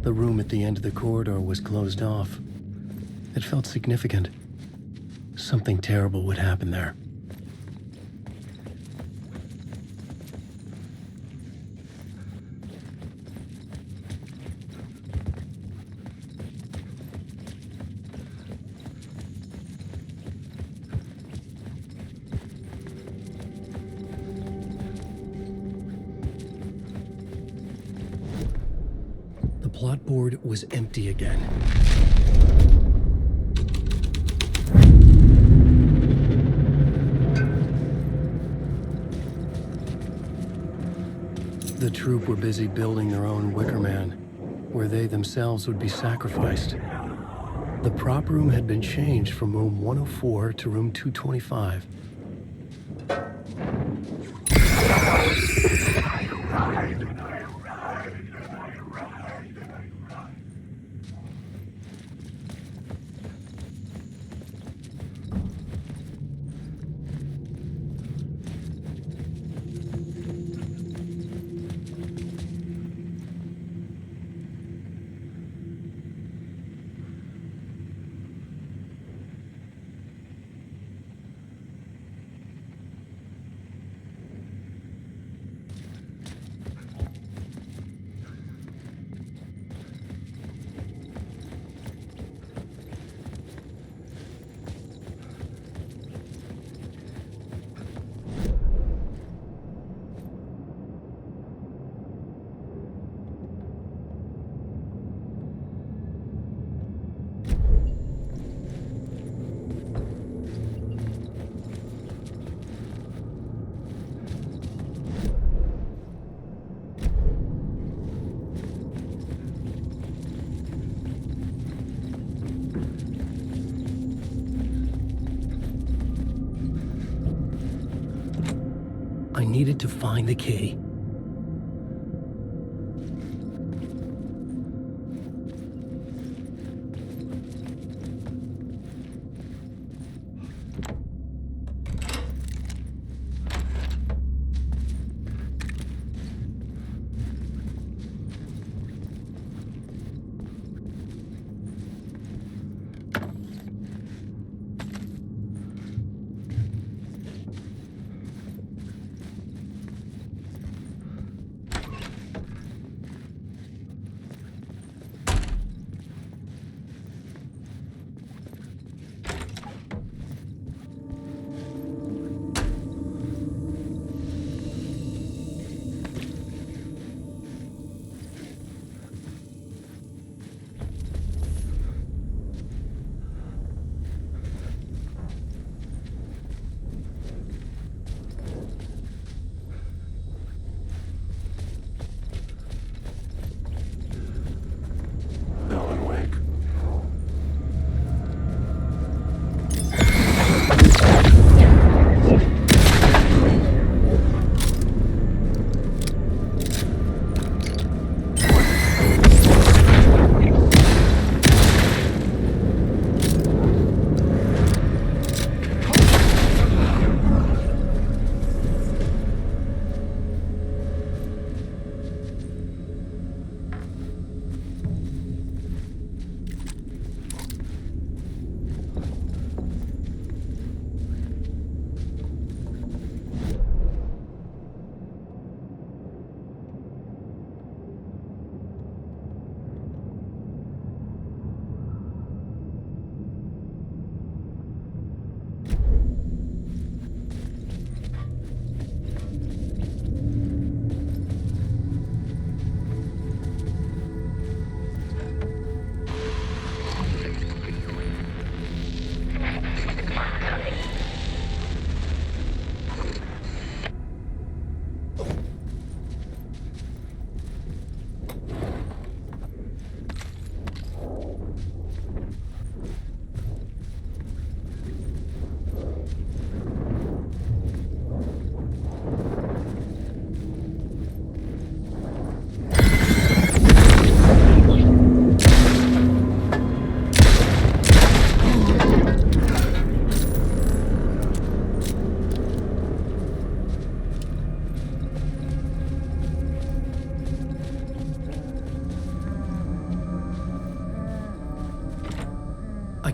The room at the end of the corridor was closed off. It felt significant. Something terrible would happen there. The plot board was empty again. The troupe were busy building their own Wicker Man, where they themselves would be sacrificed. The prop room had been changed from room 104 to room 225. I needed to find the key.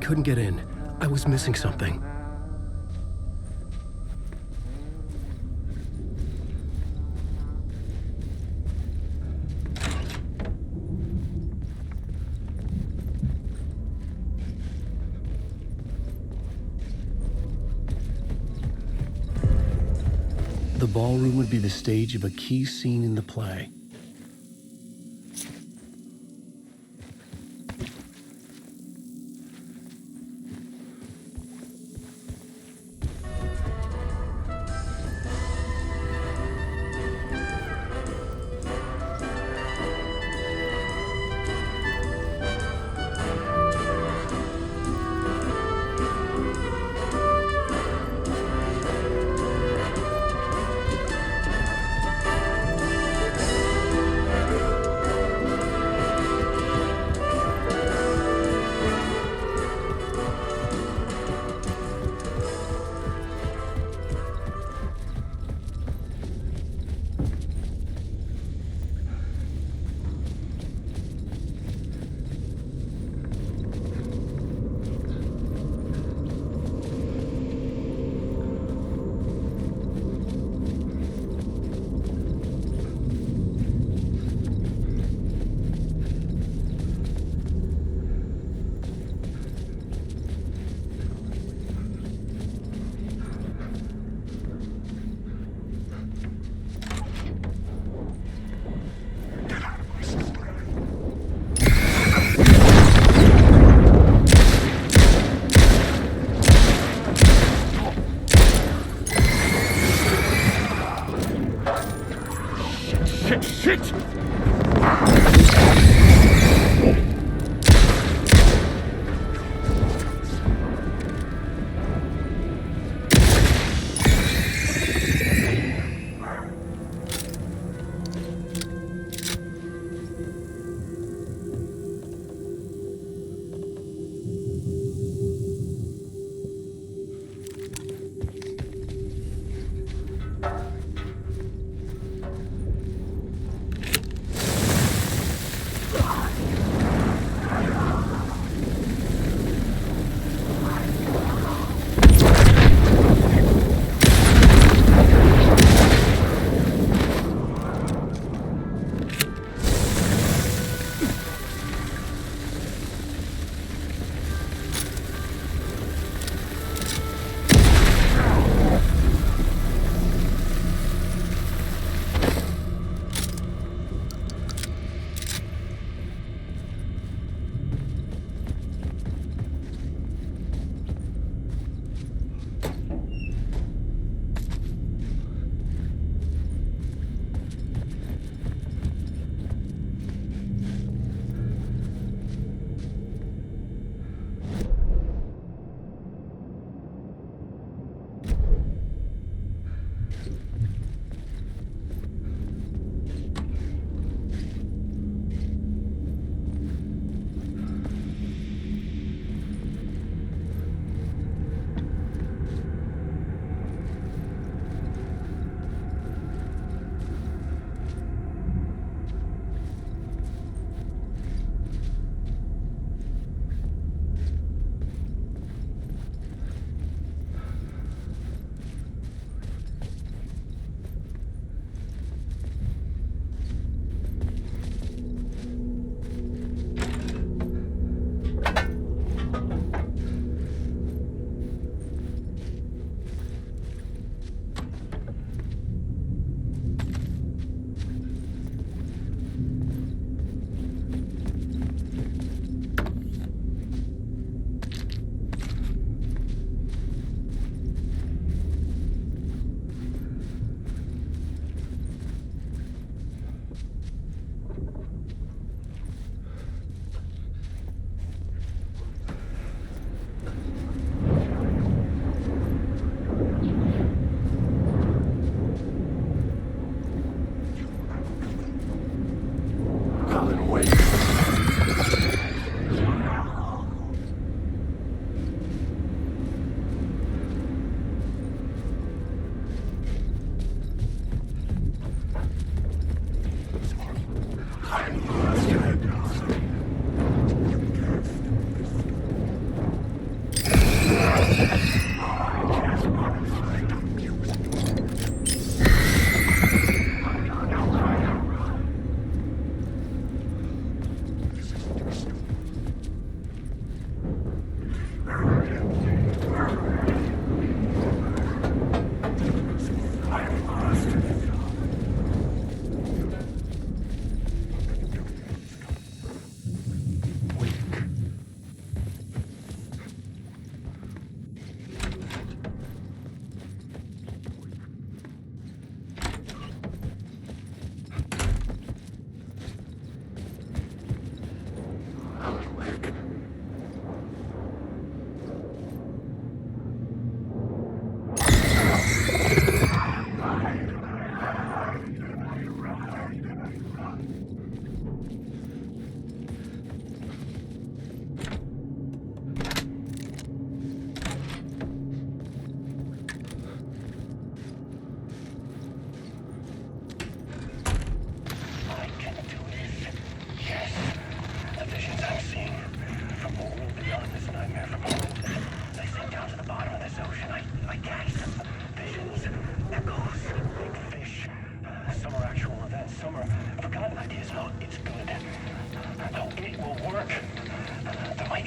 couldn't get in. I was missing something. The ballroom would be the stage of a key scene in the play. Shit!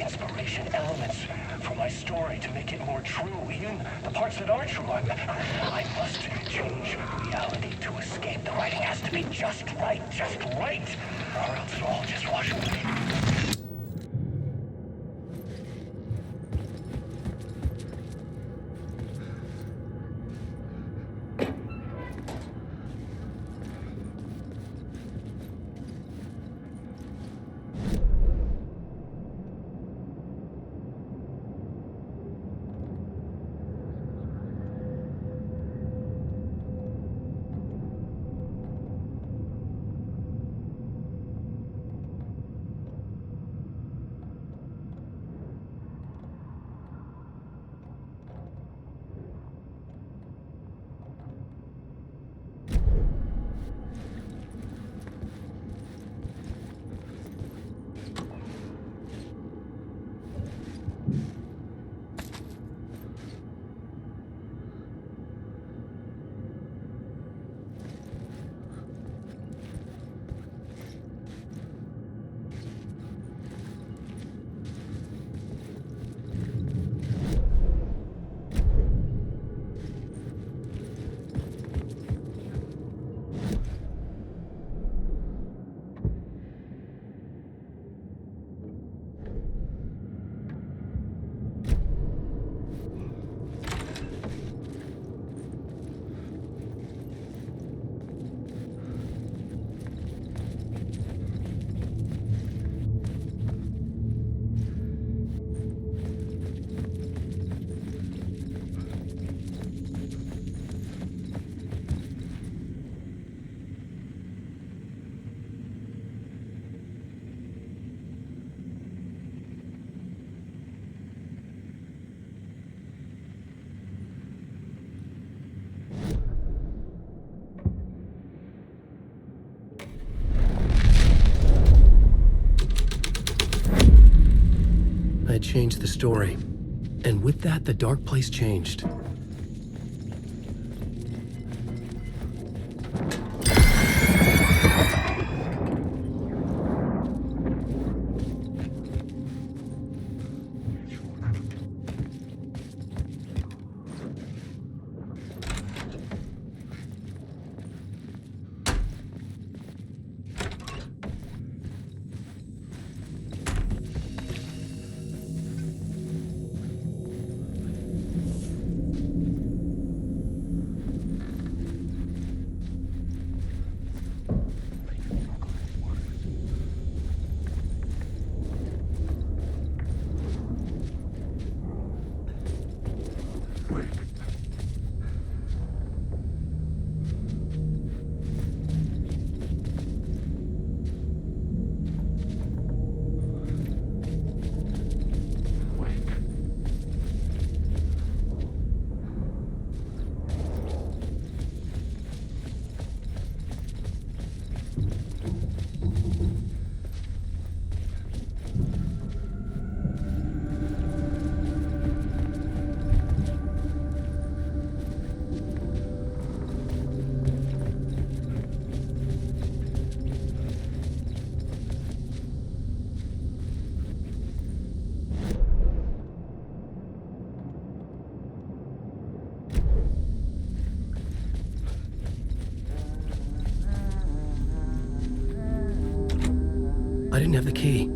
inspiration, elements for my story to make it more true, even the parts that aren't true. I must change reality to escape. The writing has to be just right, or else it'll all just wash away. I changed the story, and with that, the dark place changed. I didn't have the key.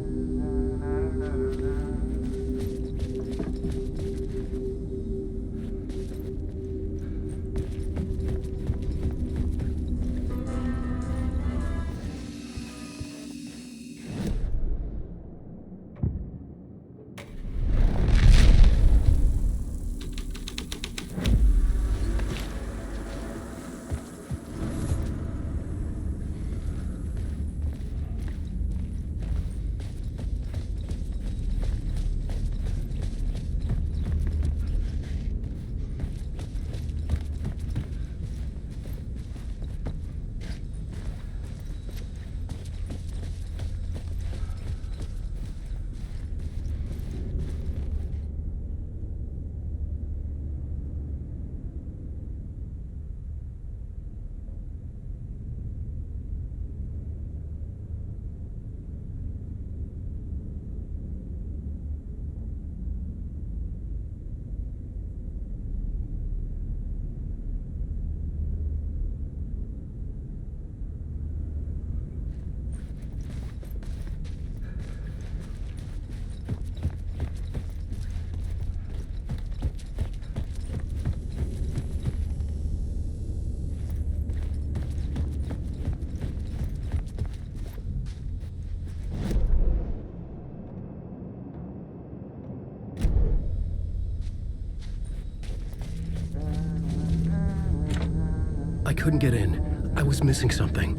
couldn't get in. I was missing something.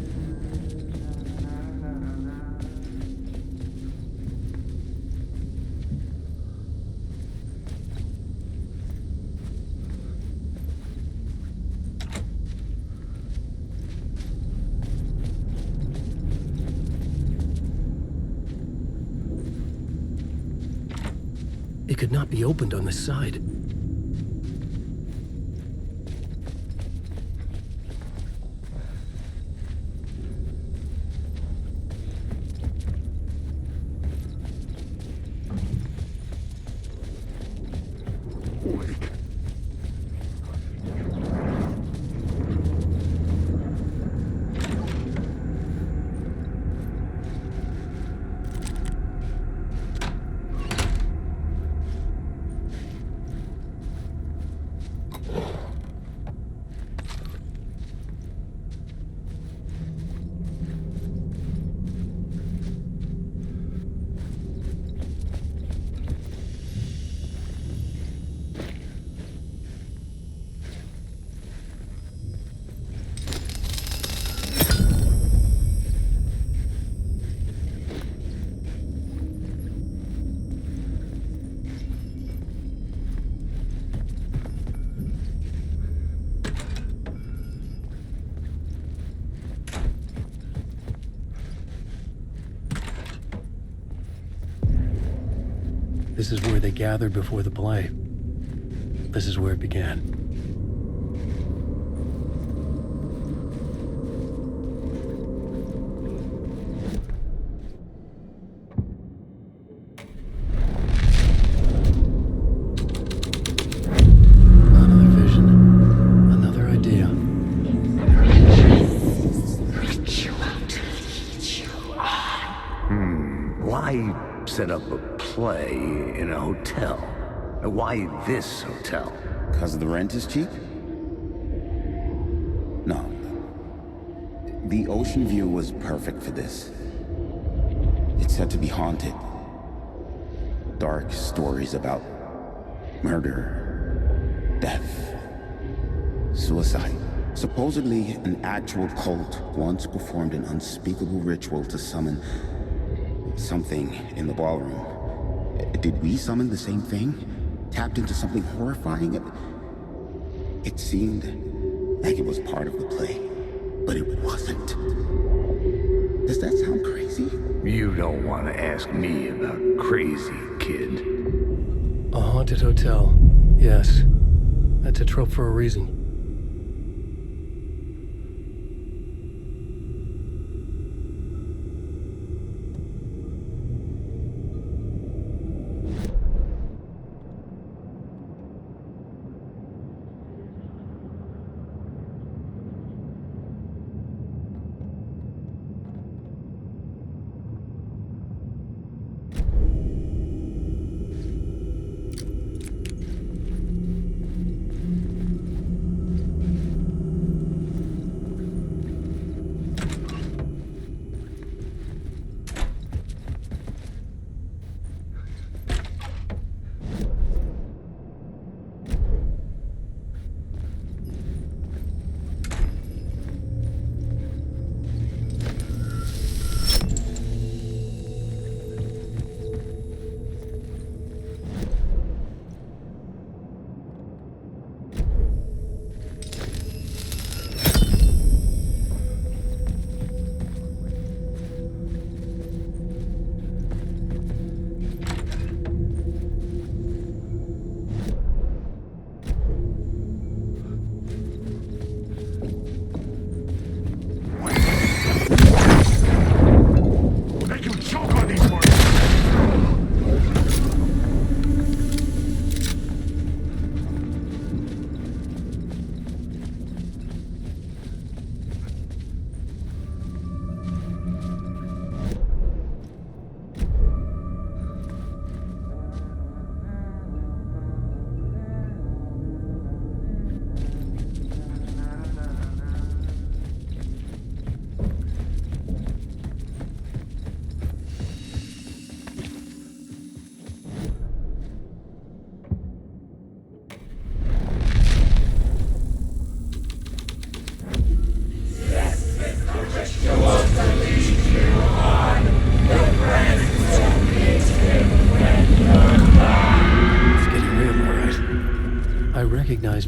It could not be opened on this side. This is where they gathered before the play. This is where it began. Another vision. Another idea. Ritual to lead you on. Why set up a play in a hotel? Why this hotel? Because the rent is cheap? No. The ocean view was perfect for this. It's said to be haunted. Dark stories about murder, death, suicide. Supposedly, an actual cult once performed an unspeakable ritual to summon something in the ballroom. Did we summon the same thing? Tapped into something horrifying? It seemed like it was part of the play, but it wasn't. Does that sound crazy? You don't want to ask me about crazy, kid. A haunted hotel. Yes. That's a trope for a reason.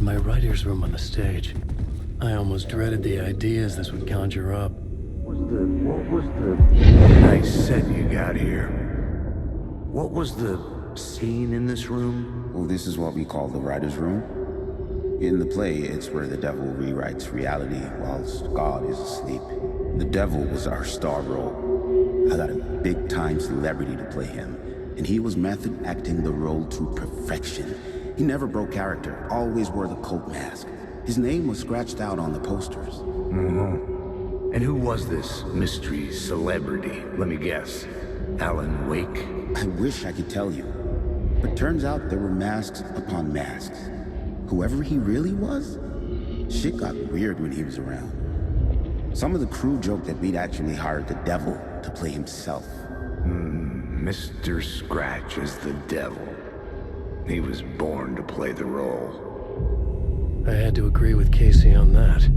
my writer's room on the stage. I almost dreaded the ideas this would conjure up. What was the nice set you got here? What was the scene in this room? Well, this is what we call the writer's room. In the play, it's where the devil rewrites reality whilst God is asleep. The devil was our star role. I got a big-time celebrity to play him, and he was method acting the role to perfection. He never broke character, always wore the cult mask. His name was scratched out on the posters. And who was this mystery celebrity? Let me guess. Alan Wake? I wish I could tell you, but turns out there were masks upon masks. Whoever he really was, shit got weird when he was around. Some of the crew joked that we'd actually hired the devil to play himself. Mr. Scratch is the devil. He was born to play the role. I had to agree with Casey on that.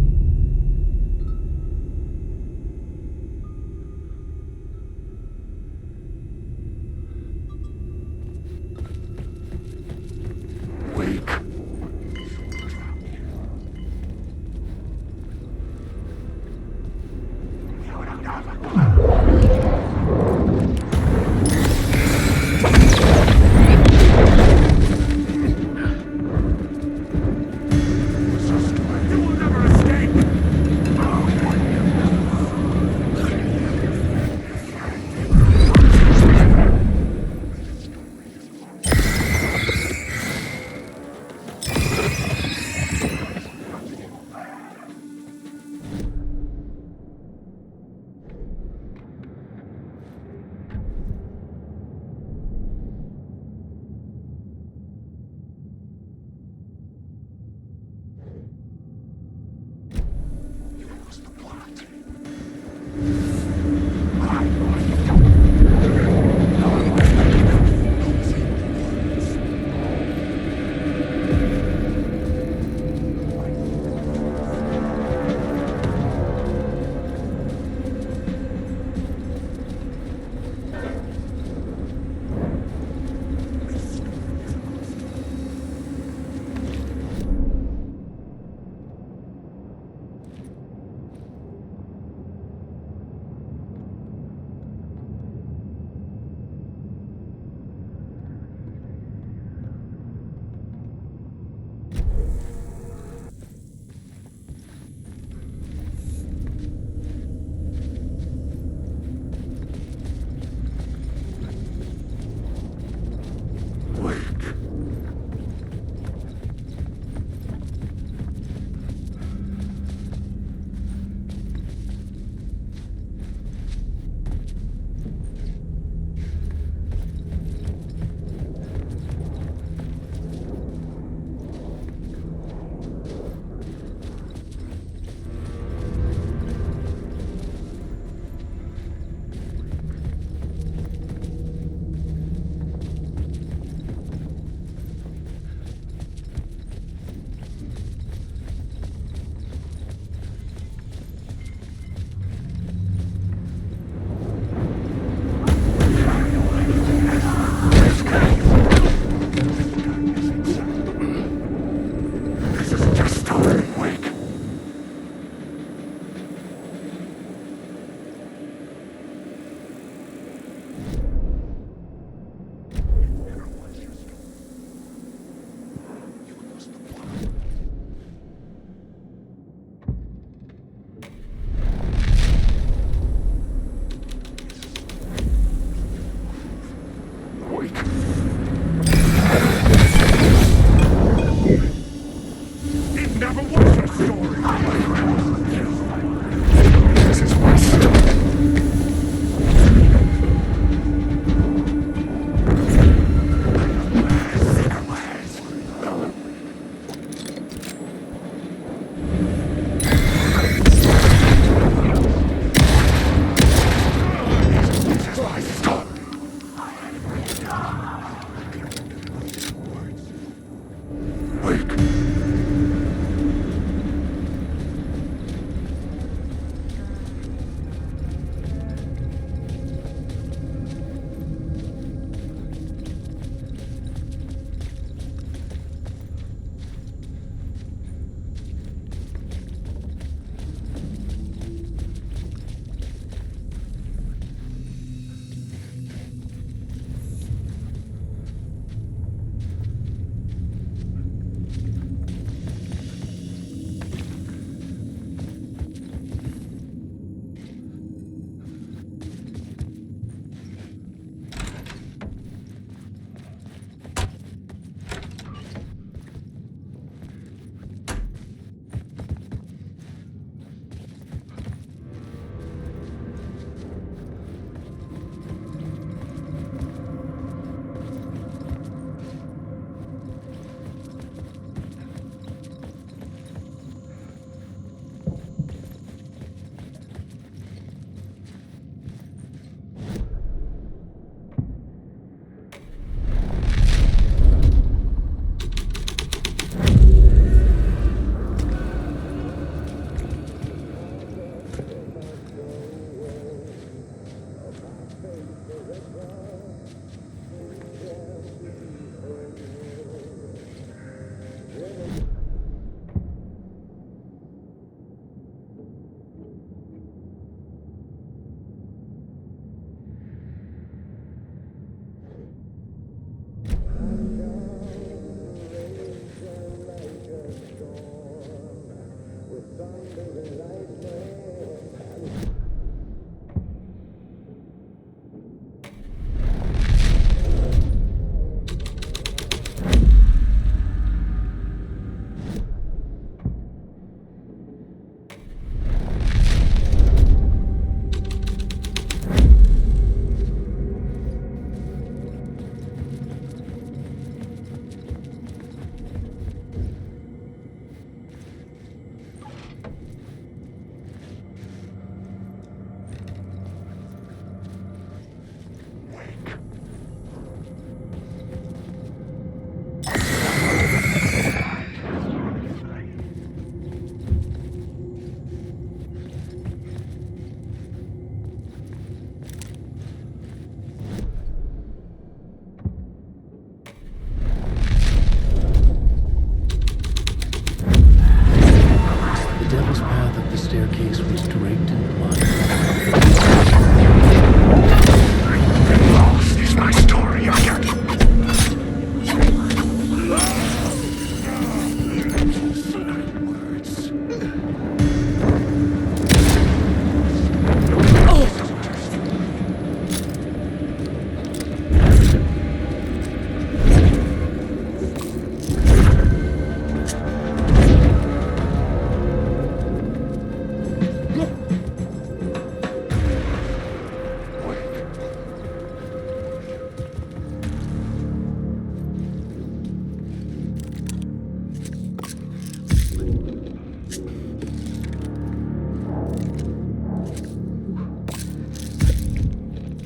You will never escape!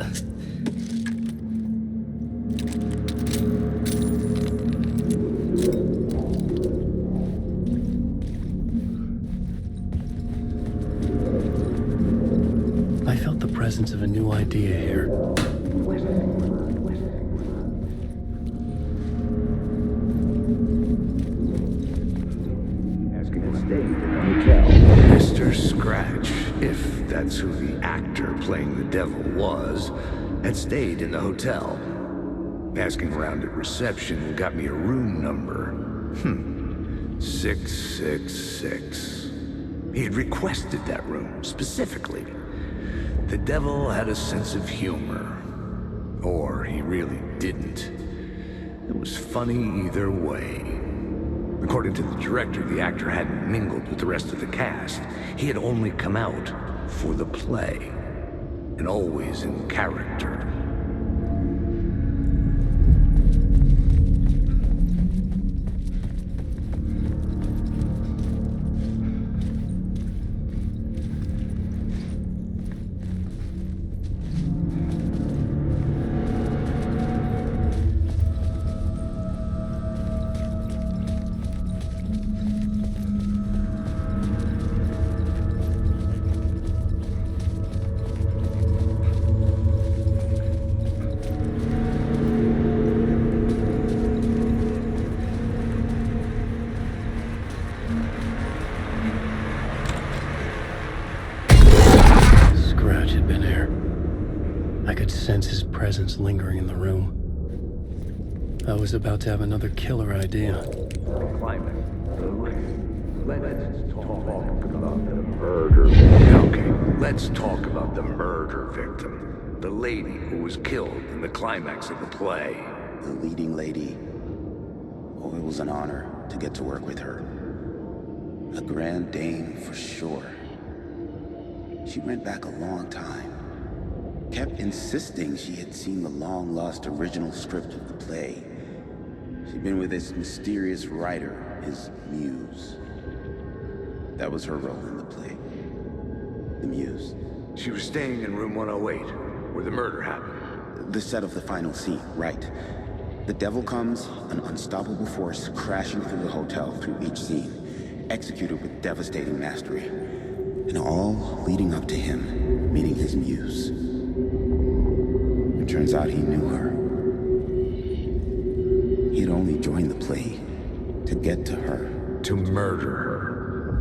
I felt the presence of a new idea here. Mr. Scratch, if that's who the actor playing the devil was, had stayed in the hotel. Asking around at reception got me a room number. 666. He had requested that room, specifically. The devil had a sense of humor. Or he really didn't. It was funny either way. According to the director, the actor hadn't mingled with the rest of the cast. He had only come out for the play, and always in character. Sense his presence lingering in the room. I was about to have another killer idea. Climax. Let's talk about the murder victim. Okay, let's talk about the murder victim. The lady who was killed in the climax of the play. The leading lady. Oh, it was an honor to get to work with her. A grand dame for sure. She went back a long time. Kept insisting she had seen the long-lost original script of the play. She'd been with this mysterious writer, his muse. That was her role in the play. The muse. She was staying in room 108, where the murder happened. The set of the final scene, right. The devil comes, an unstoppable force crashing through the hotel through each scene, executed with devastating mastery. And all leading up to him meeting his muse. It turns out he knew her. He had only joined the play to get to her. To murder her.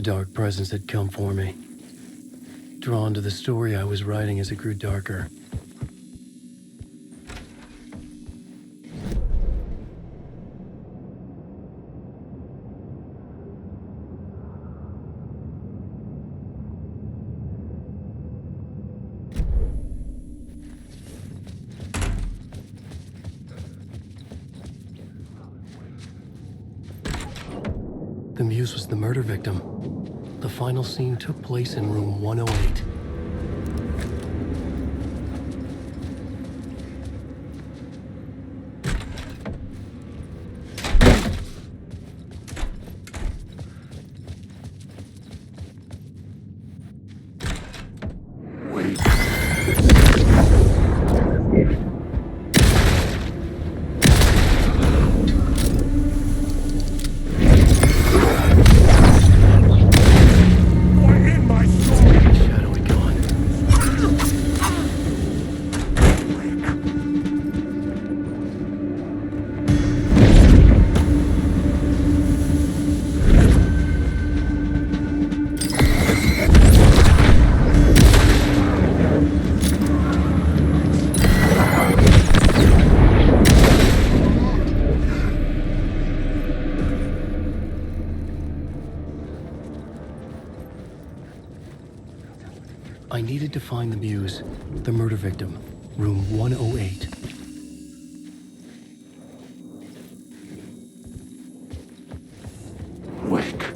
The dark presence had come for me, drawn to the story I was writing as it grew darker. The muse was the murder victim. The final scene took place in room 108. Shadowy gone. I needed to find the muse, the murder victim, room 108. Wake.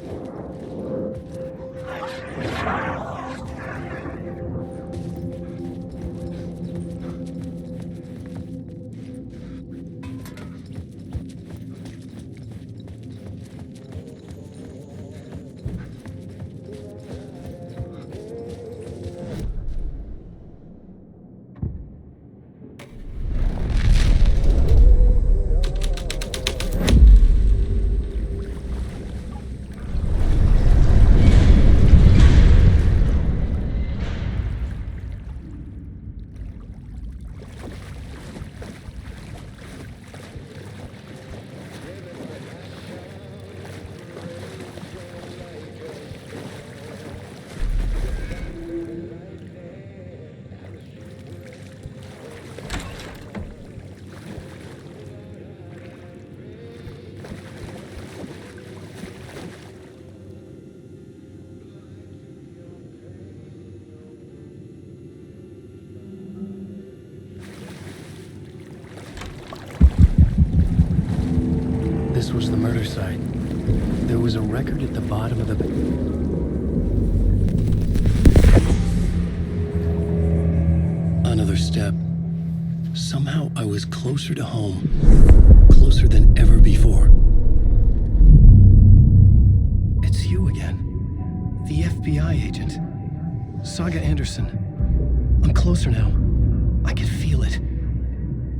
This was the murder site. There was a record at the bottom of the... Another step. Somehow I was closer to home. Closer than ever before. It's you again. The FBI agent. Saga Anderson. I'm closer now. I can feel it.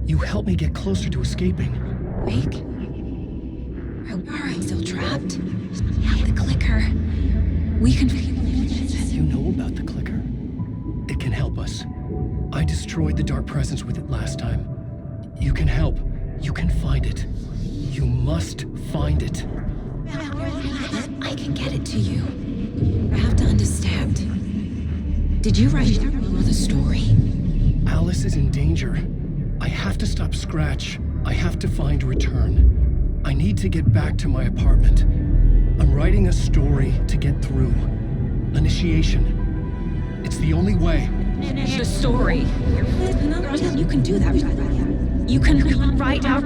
You helped me get closer to escaping. Wake? Are I still trapped? The clicker. We can... You know about the clicker? It can help us. I destroyed the dark presence with it last time. You can help. You can find it. You must find it. I can get it to you. I have to understand. Did you write the story? Alice is in danger. I have to stop Scratch. I have to find Return. I need to get back to my apartment. I'm writing a story to get through. Initiation. It's the only way. The story. You can do that. You can write out...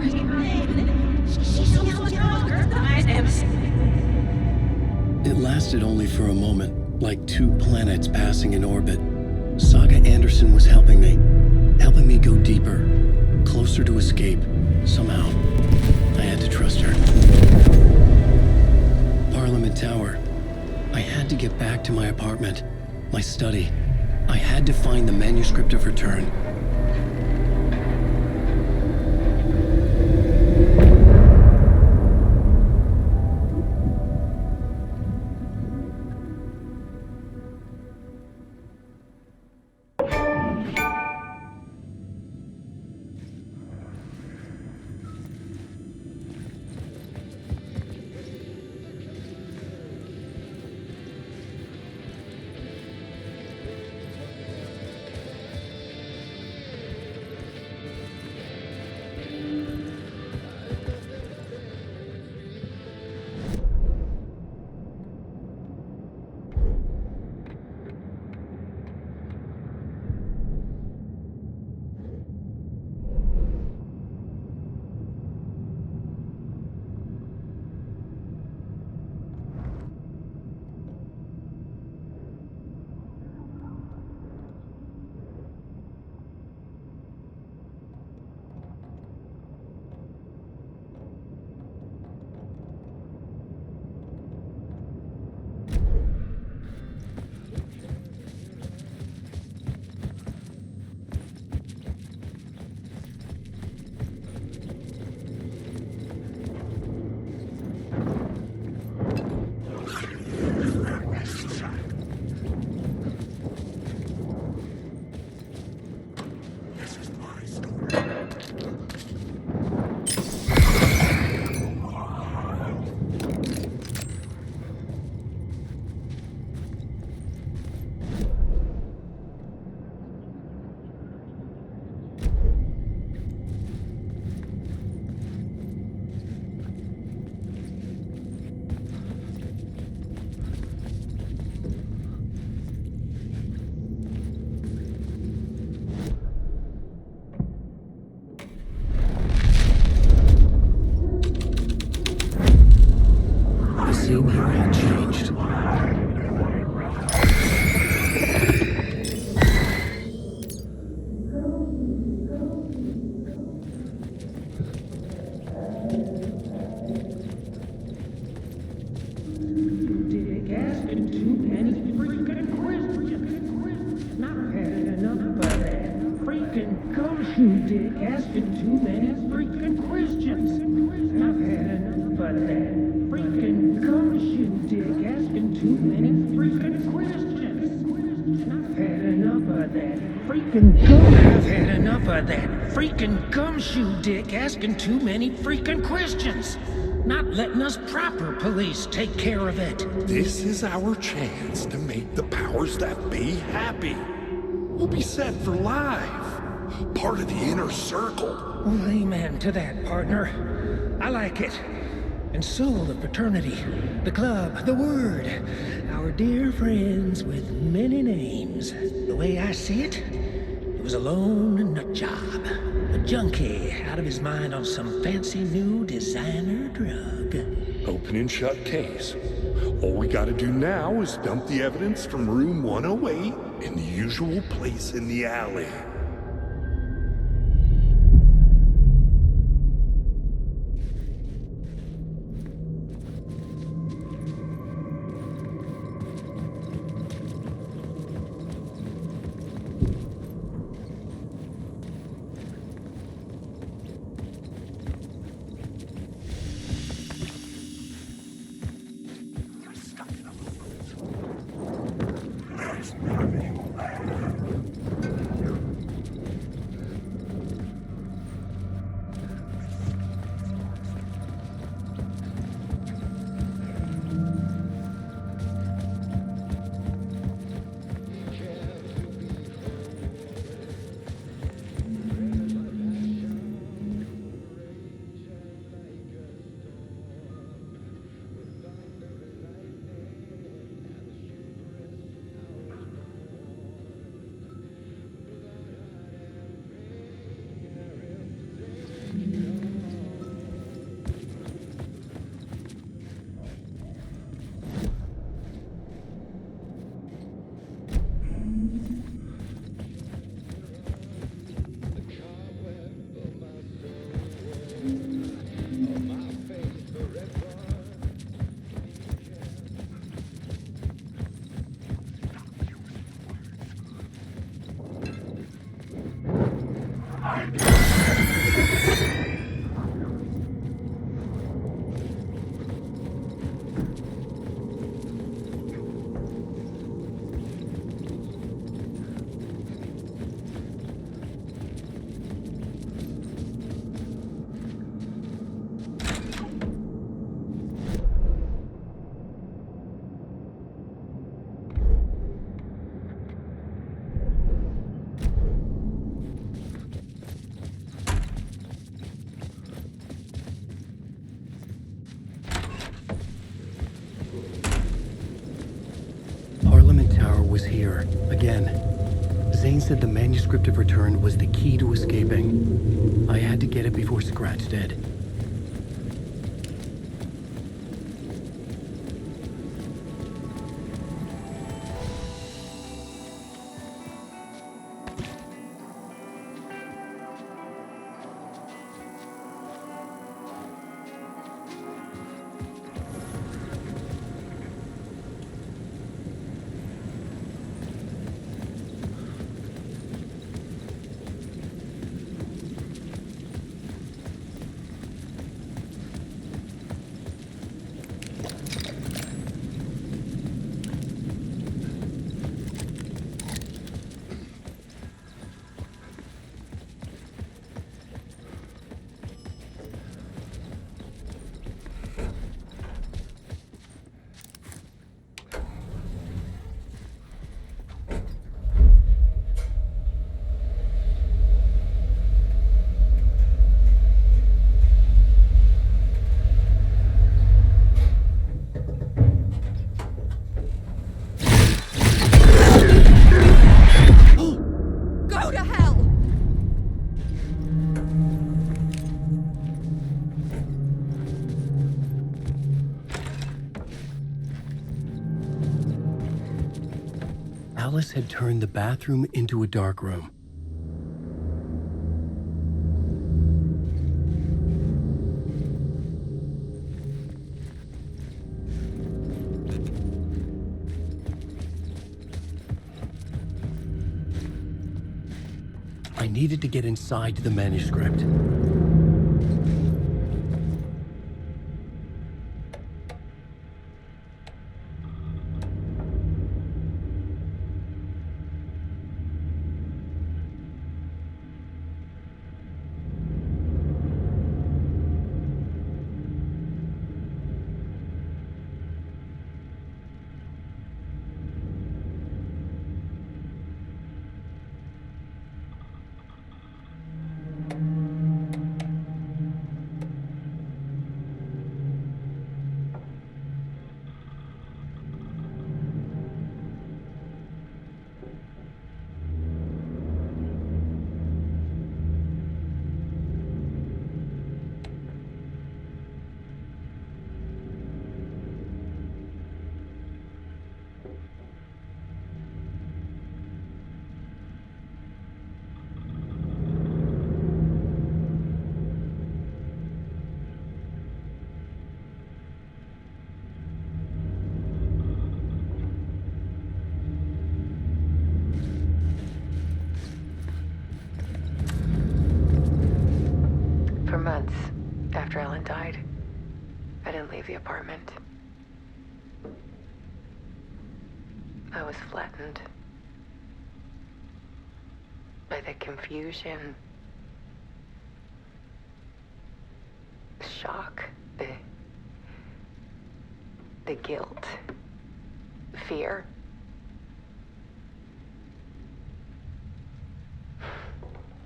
It lasted only for a moment, like two planets passing in orbit. Saga Anderson was helping me go deeper, closer to escape, somehow. I had to trust her. Parliament Tower. I had to get back to my apartment, my study. I had to find the manuscript of Return. gumshoe dick asking too many freaking questions. I've had enough of that. Freaking gumshoe dick asking too many freaking questions. I've had enough of that. I've had enough of that. Freaking gumshoe dick asking too many freaking questions. Not letting us proper police take care of it. This is our chance to make the powers that be happy. We'll be set for life. Part of the inner circle. Well, amen to that, partner. I like it. And so the fraternity, the club, the word, our dear friends with many names. The way I see it, it was a lone nut job. A junkie out of his mind on some fancy new designer drug. Open and shut case. All we gotta do now is dump the evidence from room 108 in the usual place in the alley. Was here, again. Zane said the manuscript of return was the key to escaping. I had to get it before Scratch did. Alice had turned the bathroom into a dark room. I needed to get inside the manuscript. For months after Ellen died, I didn't leave the apartment. I was flattened by the confusion, the shock, the guilt, fear.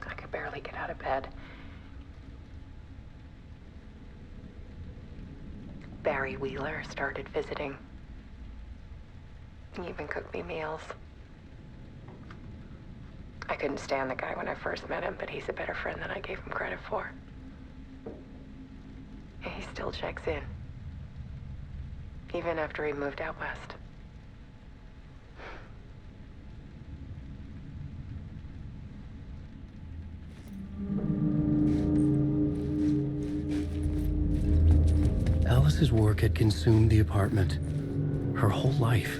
I could barely get out of bed. Barry Wheeler started visiting. He even cooked me meals. I couldn't stand the guy when I first met him, but he's a better friend than I gave him credit for. And he still checks in, even after he moved out west. Alice's work had consumed the apartment, her whole life.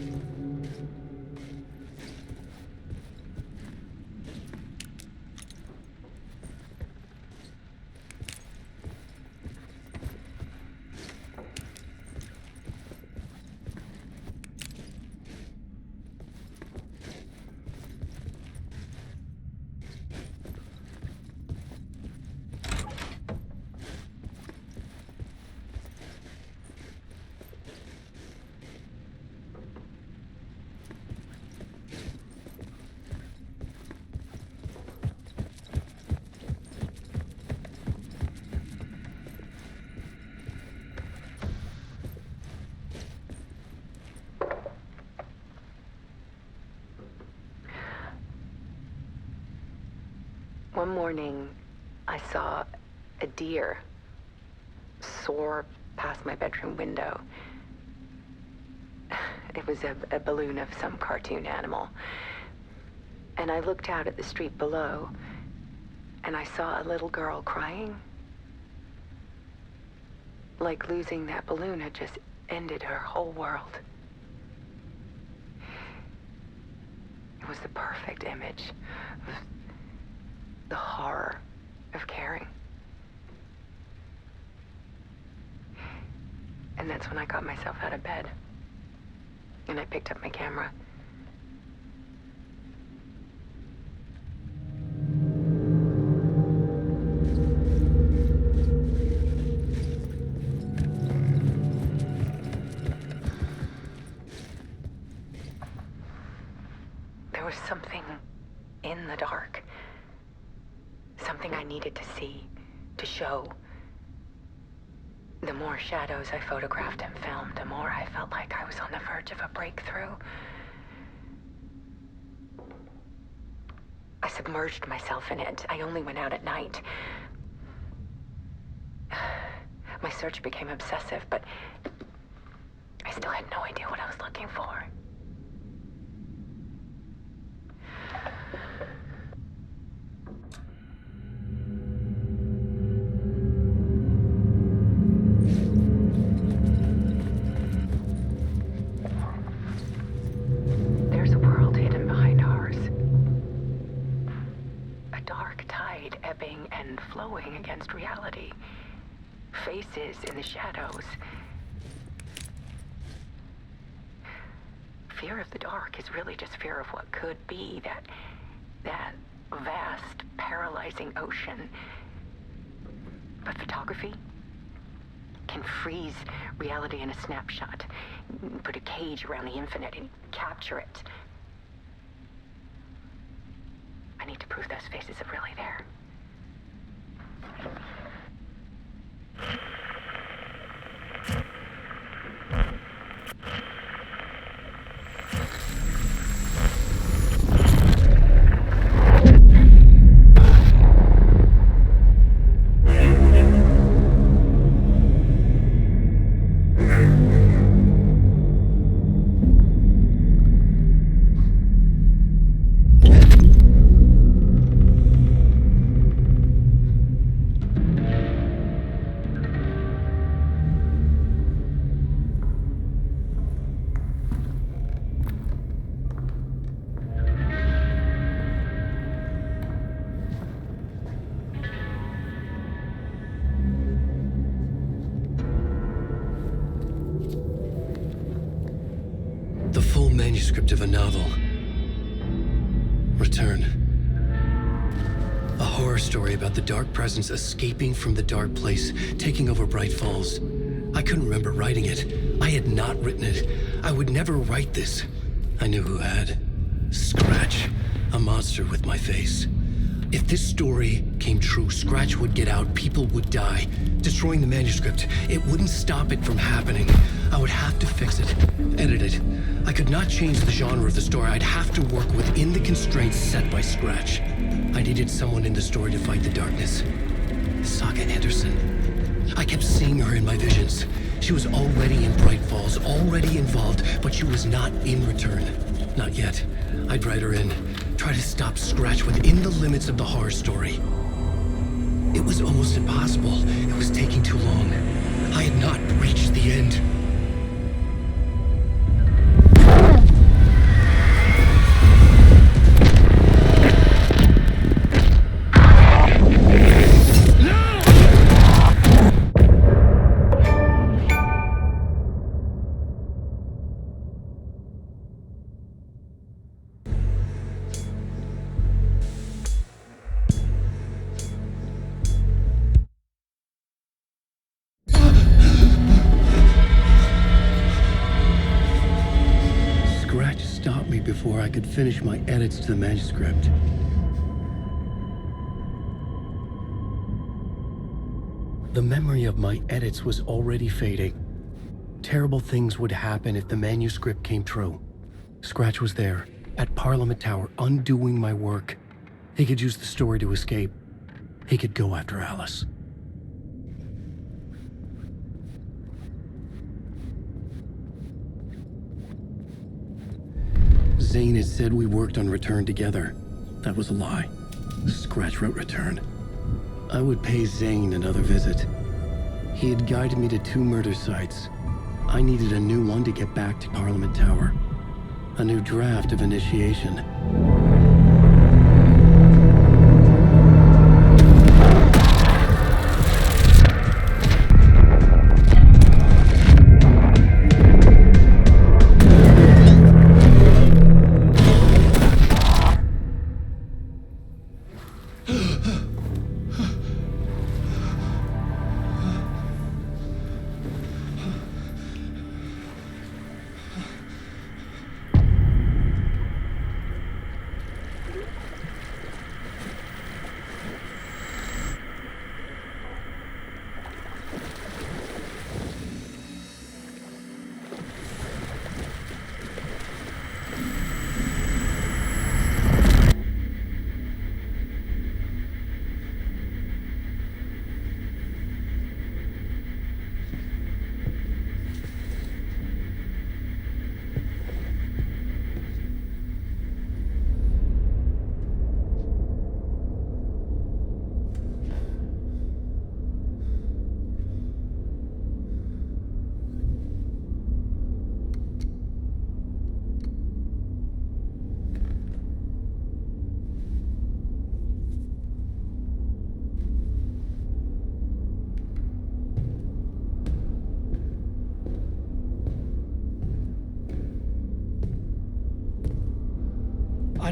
One morning, I saw a deer soar past my bedroom window. It was a balloon of some cartoon animal. And I looked out at the street below, and I saw a little girl crying. Like losing that balloon had just ended her whole world. It was the perfect image of the horror of caring. And that's when I got myself out of bed. And I picked up my camera. There was something in the dark. Something I needed to see, to show. The more shadows I photographed and filmed, the more I felt like I was on the verge of a breakthrough. I submerged myself in it. I only went out at night. My search became obsessive, but I still had no idea what I was looking for. There's a world hidden behind ours. A dark tide ebbing and flowing against reality. Faces in the shadows. Fear of the dark is really just fear of what could be, that vast, paralyzing ocean. But photography can freeze reality in a snapshot, put a cage around the infinite and capture it. I need to prove those faces are really there. The full manuscript of a novel. Return. A horror story about the dark presence escaping from the dark place, taking over Bright Falls. I couldn't remember writing it. I had not written it. I would never write this. I knew who had. Scratch. A monster with my face. If this story came true, Scratch would get out, people would die. Destroying the manuscript, it wouldn't stop it from happening. I would have to fix it, edit it. I could not change the genre of the story. I'd have to work within the constraints set by Scratch. I needed someone in the story to fight the darkness. Saga Anderson. I kept seeing her in my visions. She was already in Bright Falls, already involved, but she was not in Return. Not yet. I'd write her in. Try to stop Scratch within the limits of the horror story. It was almost impossible. It was taking too long. I had not reached the end. Before I could finish my edits to the manuscript. The memory of my edits was already fading. Terrible things would happen if the manuscript came true. Scratch was there, at Parliament Tower, undoing my work. He could use the story to escape. He could go after Alice. Zane had said we worked on Return together. That was a lie. Scratch wrote Return. I would pay Zane another visit. He had guided me to 2 murder sites. I needed a new one to get back to Parliament Tower. A new draft of Initiation.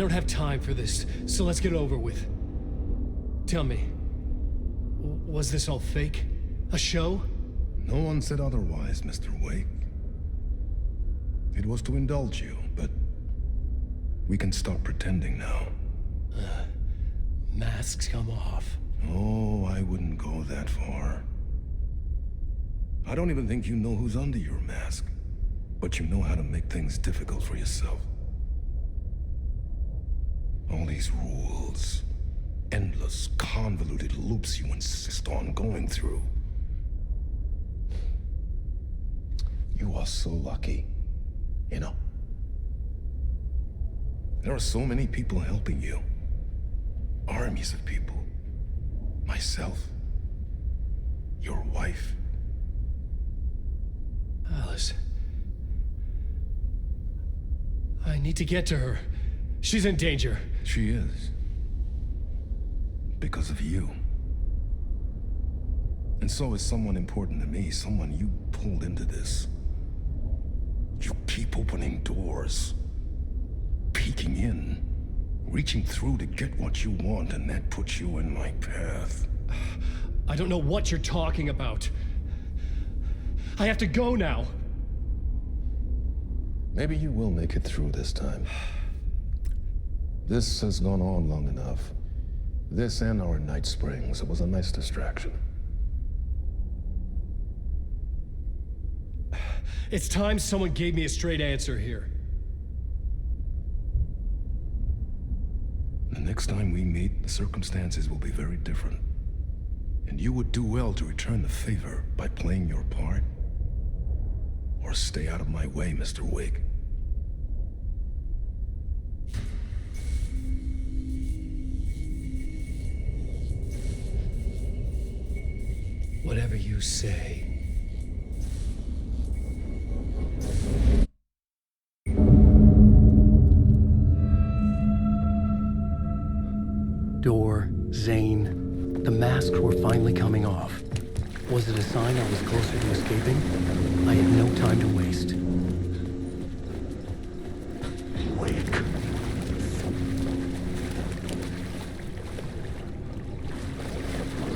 don't have time for this, so let's get it over with. Tell me, was this all fake? A show? No one said otherwise, Mr. Wake. It was to indulge you, but we can stop pretending now. Masks come off. Oh, I wouldn't go that far. I don't even think you know who's under your mask, but you know how to make things difficult for yourself. All these rules, endless, convoluted loops you insist on going through. You are so lucky, you know. There are so many people helping you. Armies of people. Myself. Your wife. Alice. I need to get to her. She's in danger. She is. Because of you. And so is someone important to me, someone you pulled into this. You keep opening doors. Peeking in. Reaching through to get what you want, and that puts you in my path. I don't know what you're talking about. I have to go now. Maybe you will make it through this time. This has gone on long enough. This and our night springs. It was a nice distraction. It's time someone gave me a straight answer here. The next time we meet, the circumstances will be very different. And you would do well to return the favor by playing your part. Or stay out of my way, Mr. Wake. Whatever you say. Door, Zane, the masks were finally coming off. Was it a sign I was closer to escaping? I had no time to waste. Wake.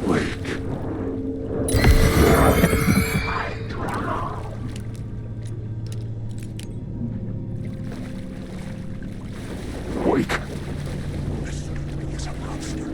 Wake. Wake. This is a monster.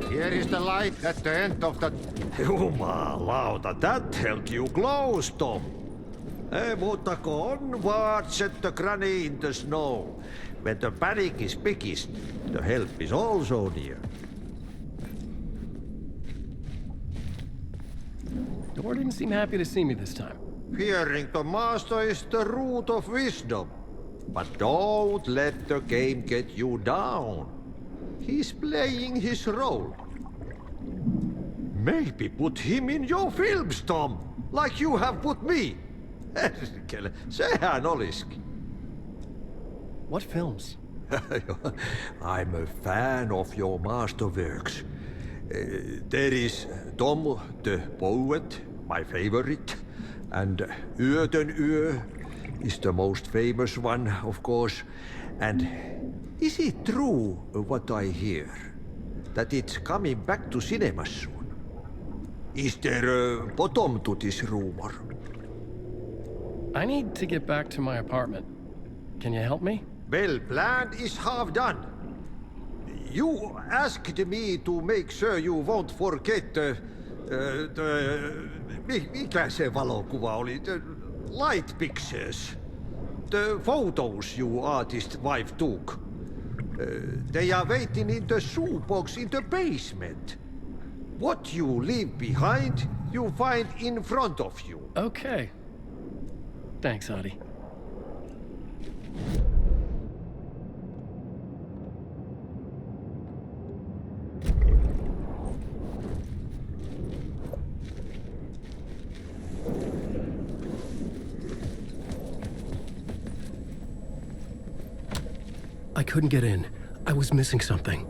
Here is the light at the end of the... Jumalauta, that held you close, Tom. Ei muuta kuin onward, set the granny in the snow. When the panic is biggest, the help is also near. Door didn't seem happy to see me this time. Fearing the master is the root of wisdom. But don't let the game get you down. He's playing his role. Maybe put him in your films, Tom, like you have put me. Herkele, sehän olisikin. What films? I'm a fan of your masterworks. There is Tom the Poet, my favorite, and Yöten Yö is the most famous one, of course. And is it true what I hear, that it's coming back to cinemas soon? Is there a bottom to this rumor? I need to get back to my apartment. Can you help me? Well, plan is half done. You asked me to make sure you won't forget mikä se valokuva oli? The light pictures. The photos your artist wife took. They are waiting in the shoebox in the basement. What you leave behind, you find in front of you. Okay. Thanks, Adi. I couldn't get in. I was missing something.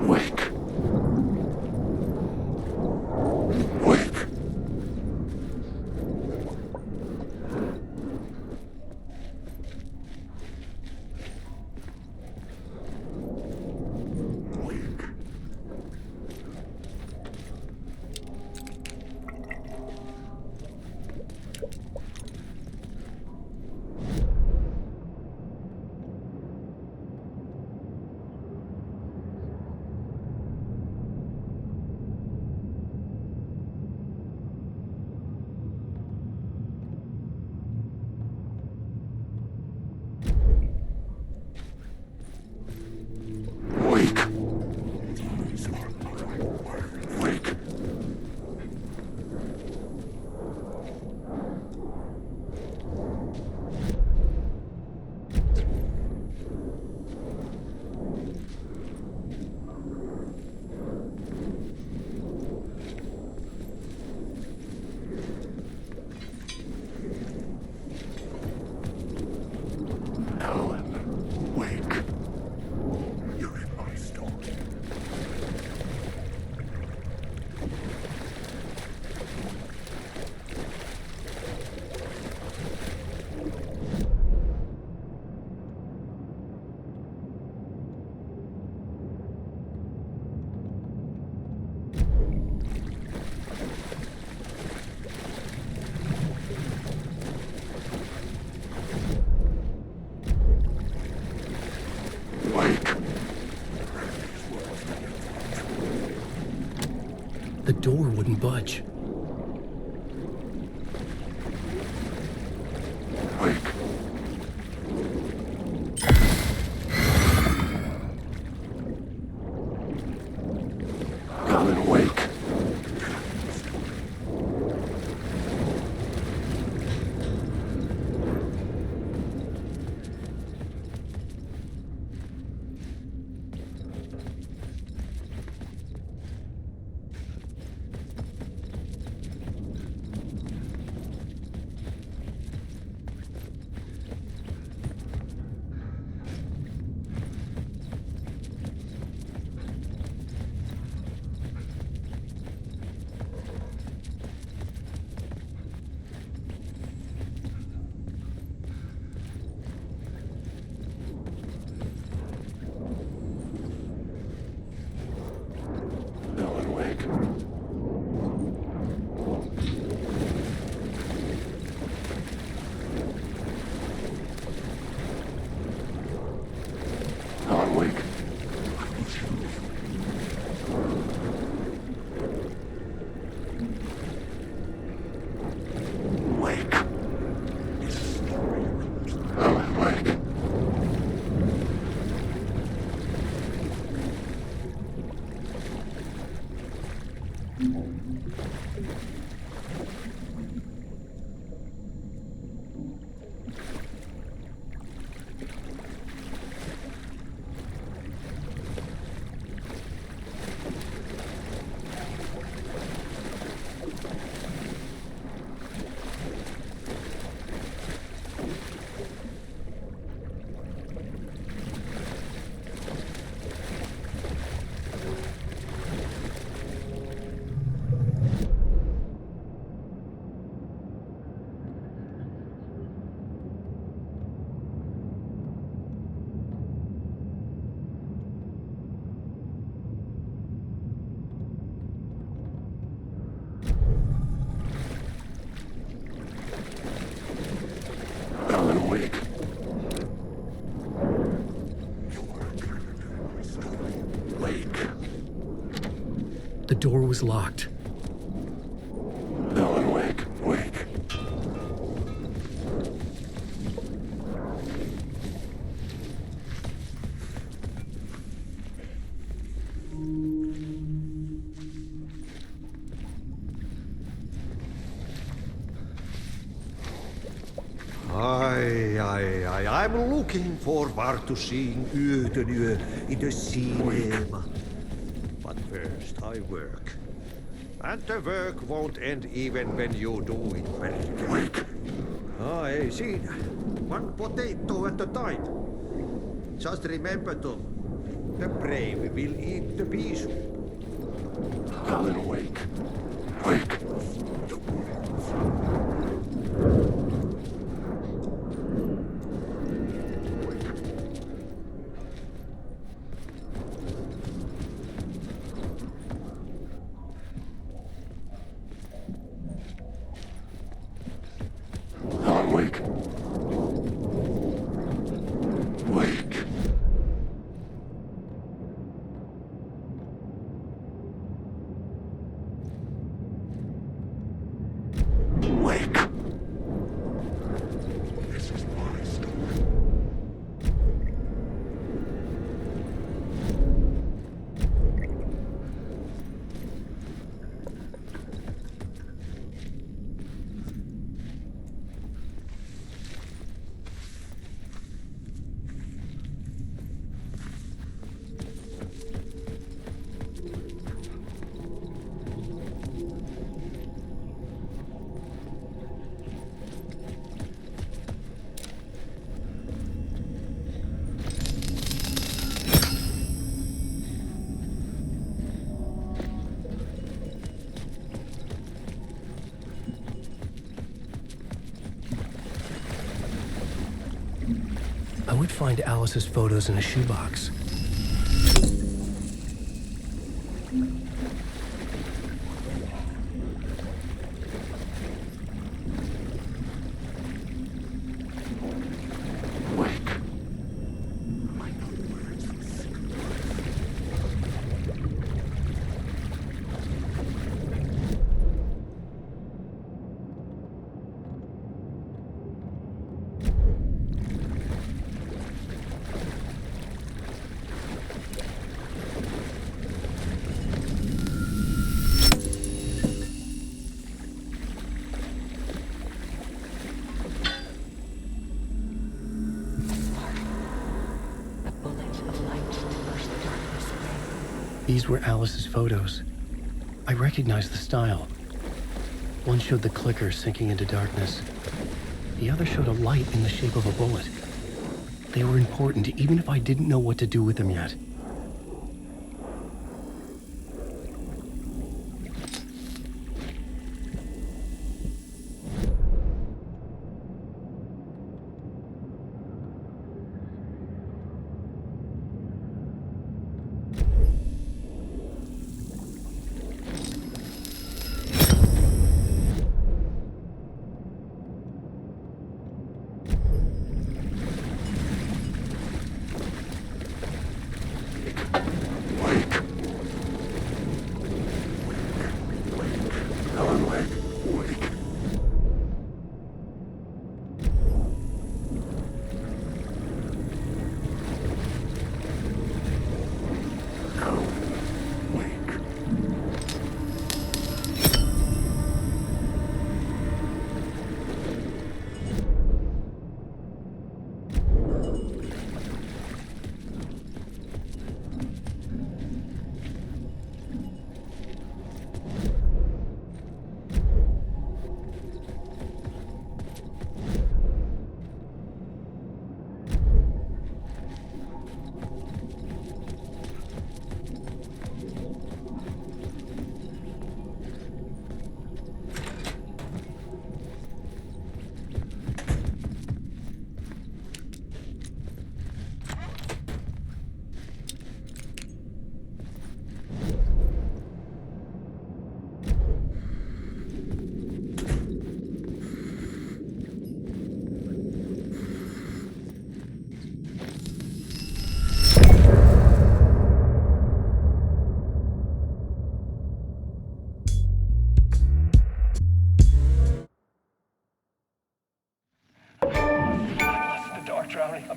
Wake. Wake. Wake. Wake. Wake. Ellen, wake. You're in my story. Wake. The door wouldn't budge. Wake. Ellen, wake. Ellen, wake. Ellen, wake. Wake. Ellen, wake. The door was locked. Alan, wake, wake. I'm looking forward to seeing Yötönö in the cinema. But first I work. And the work won't end even when you do it well. Wake. Ei siinä. One potato at a time. Just remember to... The brave will eat the pea soup. Alan, wake. Wake. Alan, wake. Wake. Wake. This is my story. I would find Alice's photos in a shoebox. Wake. The bullet of light to burst the darkness away. These were Alice's photos. I recognized the style. One showed the clicker sinking into darkness. The other showed a light in the shape of a bullet. They were important, even if I didn't know what to do with them yet.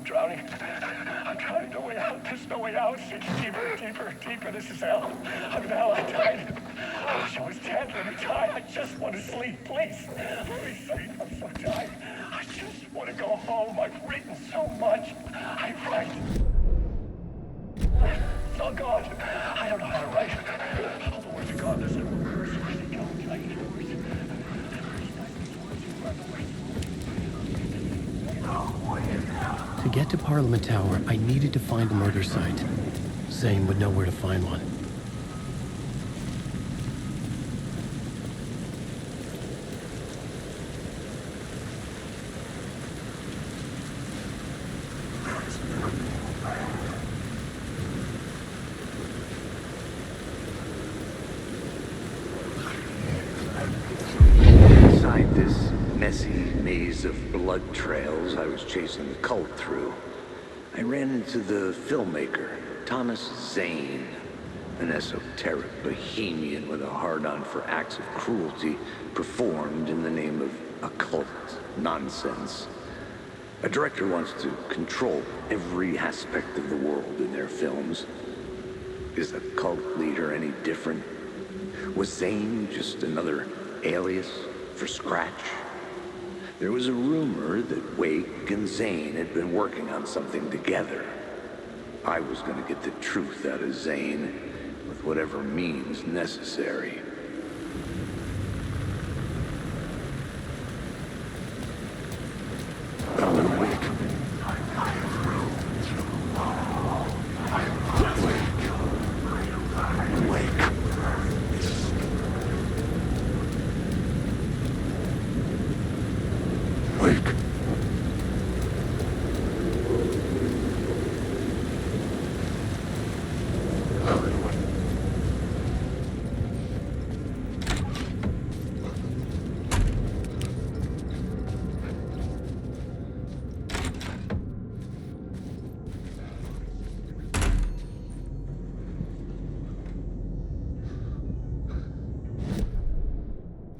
I'm drowning. I'm drowning. No way out. There's no way out. It's deeper, deeper, deeper. This is hell. I'm in hell. I died. I wish I was dead. Let me die. I just want to sleep. Please. Let me sleep. I'm so tired. I just want to go home. I've written so much. I write. It's all gone. I don't know how to write. All the words are gone. There's no more words. Where they go? Can I get words? To get to Parliament Tower, I needed to find a murder site. Zane would know where to find one. Inside this messy maze of blood trails I was chasing the cult through, I ran into the filmmaker, Thomas Zane, an esoteric bohemian with a hard-on for acts of cruelty performed in the name of occult nonsense. A director wants to control every aspect of the world in their films. Is a cult leader any different? Was Zane just another alias for Scratch? There was a rumor that Wake and Zane had been working on something together. I was going to get the truth out of Zane with whatever means necessary.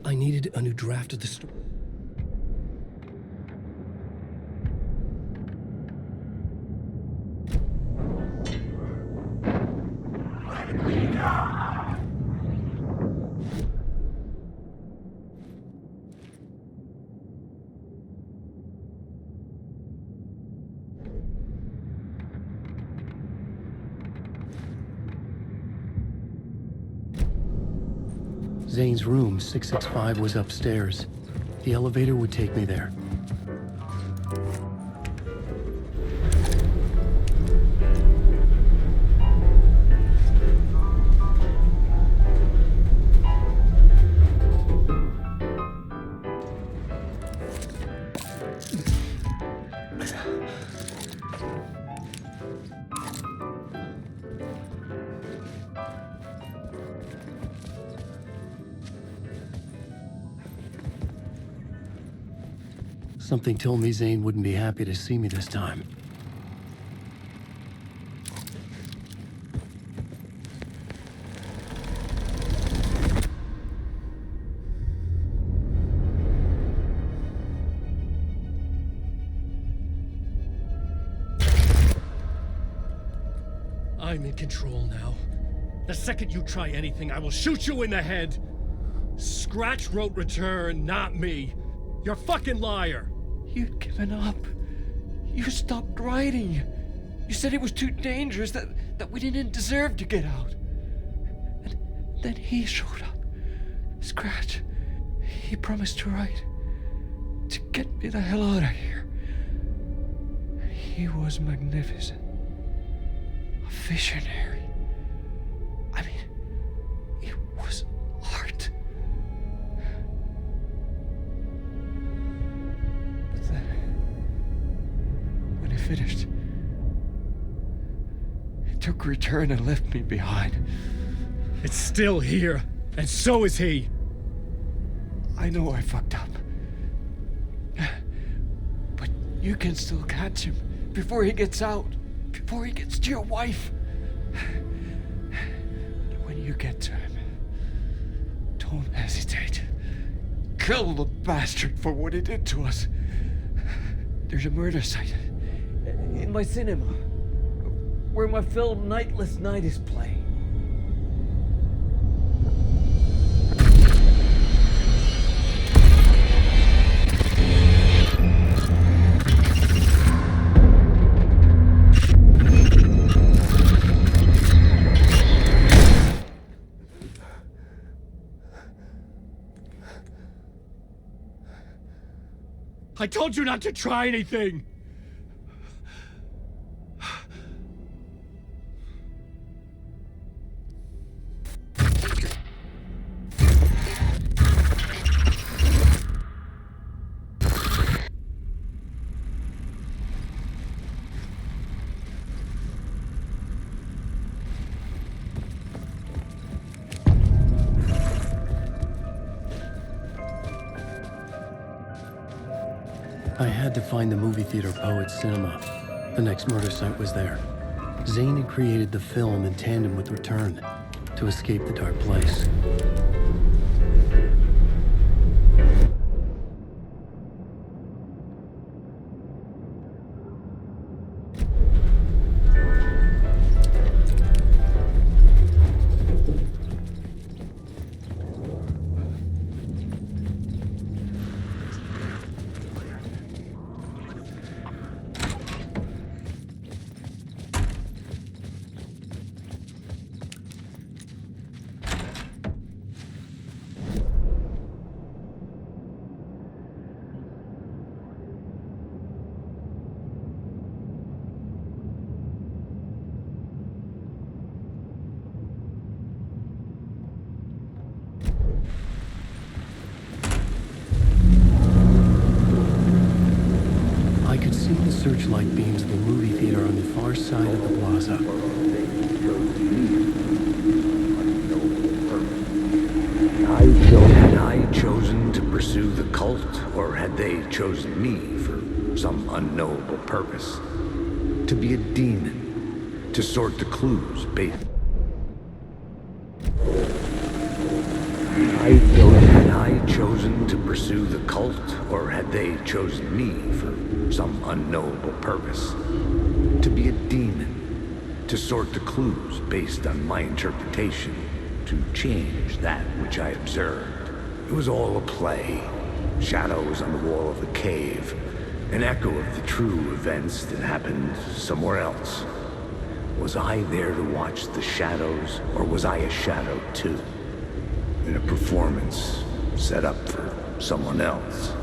I needed a new draft of the story. Zane's room, 665, was upstairs. The elevator would take me there. Something told me Zane wouldn't be happy to see me this time. I'm in control now. The second you try anything, I will shoot you in the head. Scratch wrote Return, not me. You're a fucking liar. You'd given up. You stopped writing. You said it was too dangerous, that we didn't deserve to get out. And then he showed up. Scratch. He promised to write. To get me the hell out of here. He was magnificent. A visionary. I mean, it was art. But then, when he finished, he took Return and left me behind. It's still here, and so is he. I know I fucked up. But you can still catch him before he gets out. Before he gets to your wife. And when you get to him, don't hesitate. Kill the bastard for what he did to us. There's a murder site In my cinema. Where my film Nightless Night is playing. I told you not to try anything! I had to find the movie theater Poets Cinema. The next murder site was there. Zane had created the film in tandem with Return to escape the dark place. I could see the searchlight beams of the movie theater on the far side of the plaza. Had I chosen to pursue the cult, or had they chosen me for some unknowable purpose? To be a demon, to sort the clues based. Had I chosen to pursue the cult, or had they chosen me for some unknowable purpose? To be a demon, to sort the clues based on my interpretation, to change that which I observed. It was all a play. Shadows on the wall of the cave, an echo of the true events that happened somewhere else. Was I there to watch the shadows, or was I a shadow too? In a performance set up for someone else.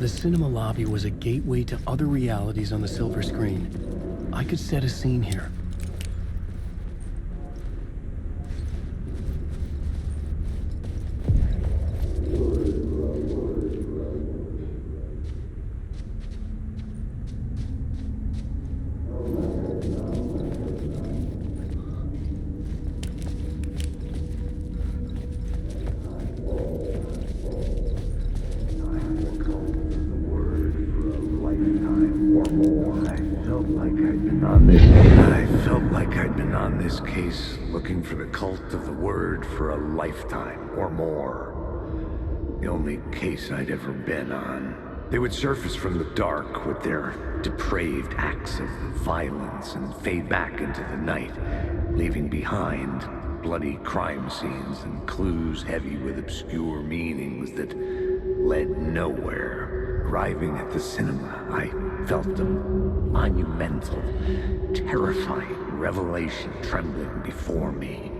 The cinema lobby was a gateway to other realities on the silver screen. I could set a scene here. I felt like I'd been on this case looking for the cult of the word for a lifetime or more. The only case I'd ever been on. They would surface from the dark with their depraved acts of violence and fade back into the night, leaving behind bloody crime scenes and clues heavy with obscure meanings that led nowhere. Arriving at the cinema, I felt a monumental, terrifying revelation trembling before me,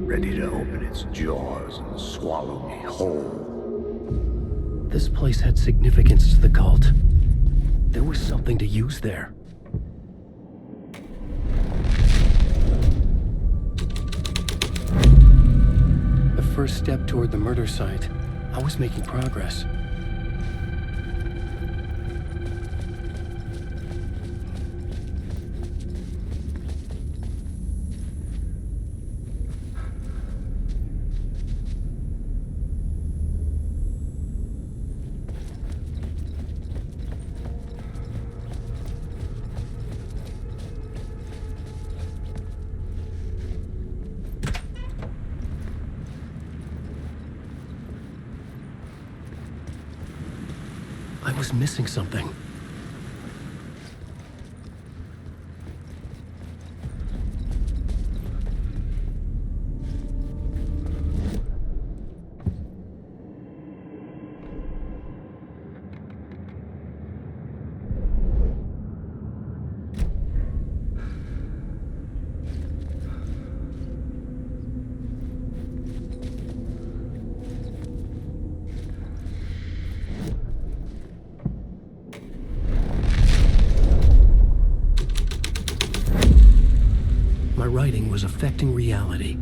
ready to open its jaws and swallow me whole. This place had significance to the cult. There was something to use there. The first step toward the murder site. I was making progress. I was missing something. My writing was affecting reality.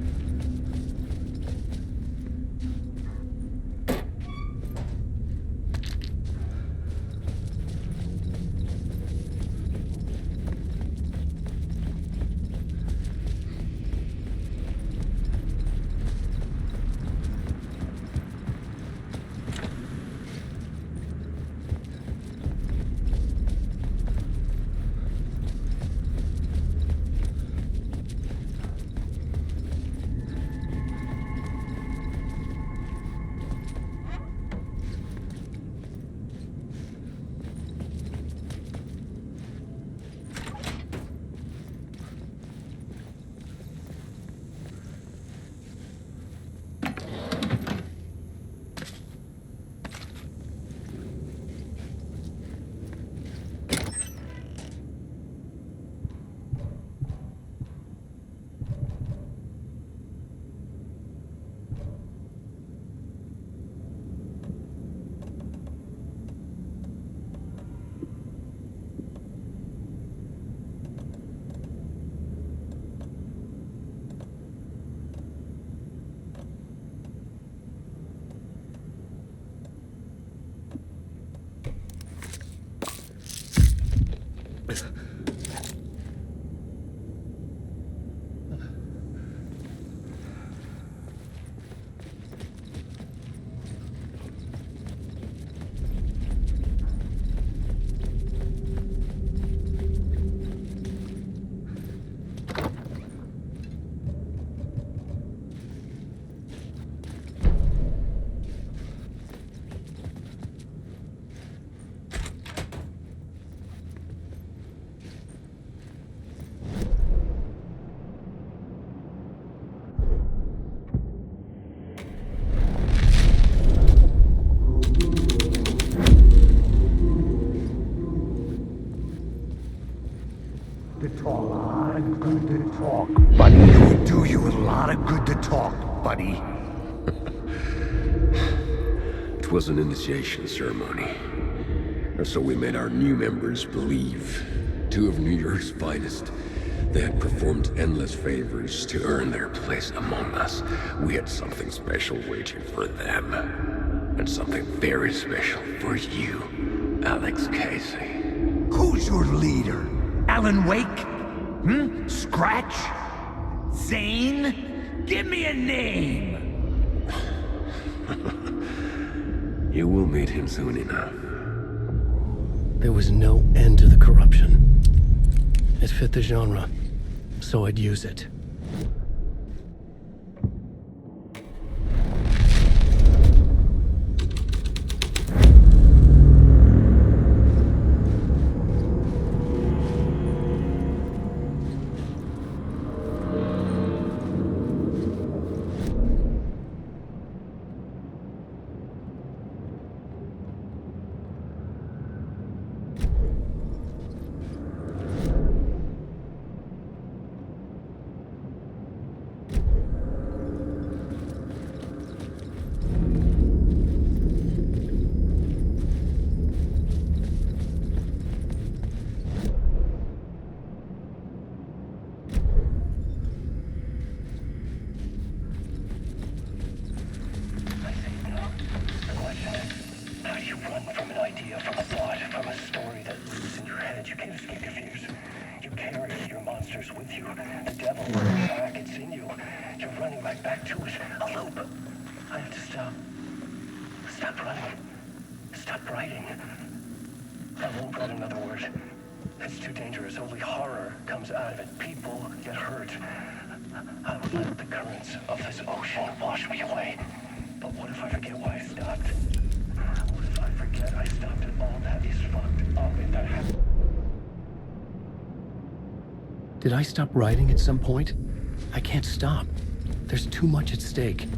Buddy, it would do you a lot of good to talk, buddy. 'Twas was an initiation ceremony. Or so we made our new members believe. Two of New York's finest. They had performed endless favors to earn their place among us. We had something special waiting for them. And something very special for you, Alex Casey. Who's your leader? Alan Wake? Scratch? Zane? Give me a name! You will meet him soon enough. There was no end to the corruption. It fit the genre, so I'd use it. Did I stop writing at some point? I can't stop. There's too much at stake.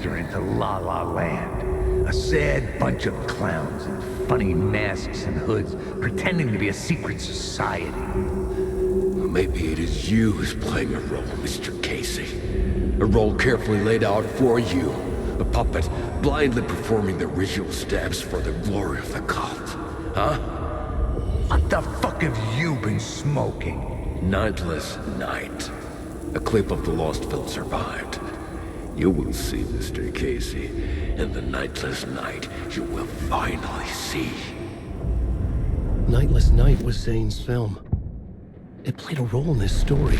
Into La La Land. A sad bunch of clowns in funny masks and hoods pretending to be a secret society. Maybe it is you who's playing a role, Mr. Casey. A role carefully laid out for you. A puppet blindly performing the ritual steps for the glory of the cult. Huh? What the fuck have you been smoking? Nightless Night. A clip of the lost film survived. You will see, Mr. Casey. In the Nightless Night, you will finally see. Nightless Night was Zane's film. It played a role in this story.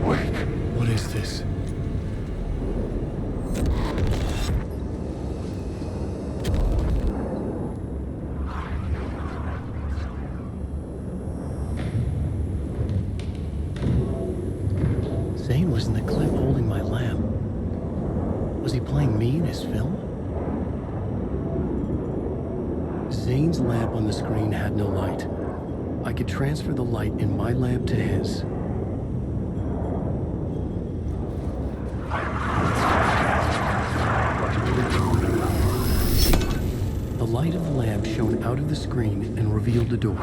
Wait. What is this? Zane was in the clip holding my lamp. Was he playing me in his film? Zane's lamp on the screen had no light. I could transfer the light in my lamp to his. The light light of the lamp shone out of the screen and revealed the door.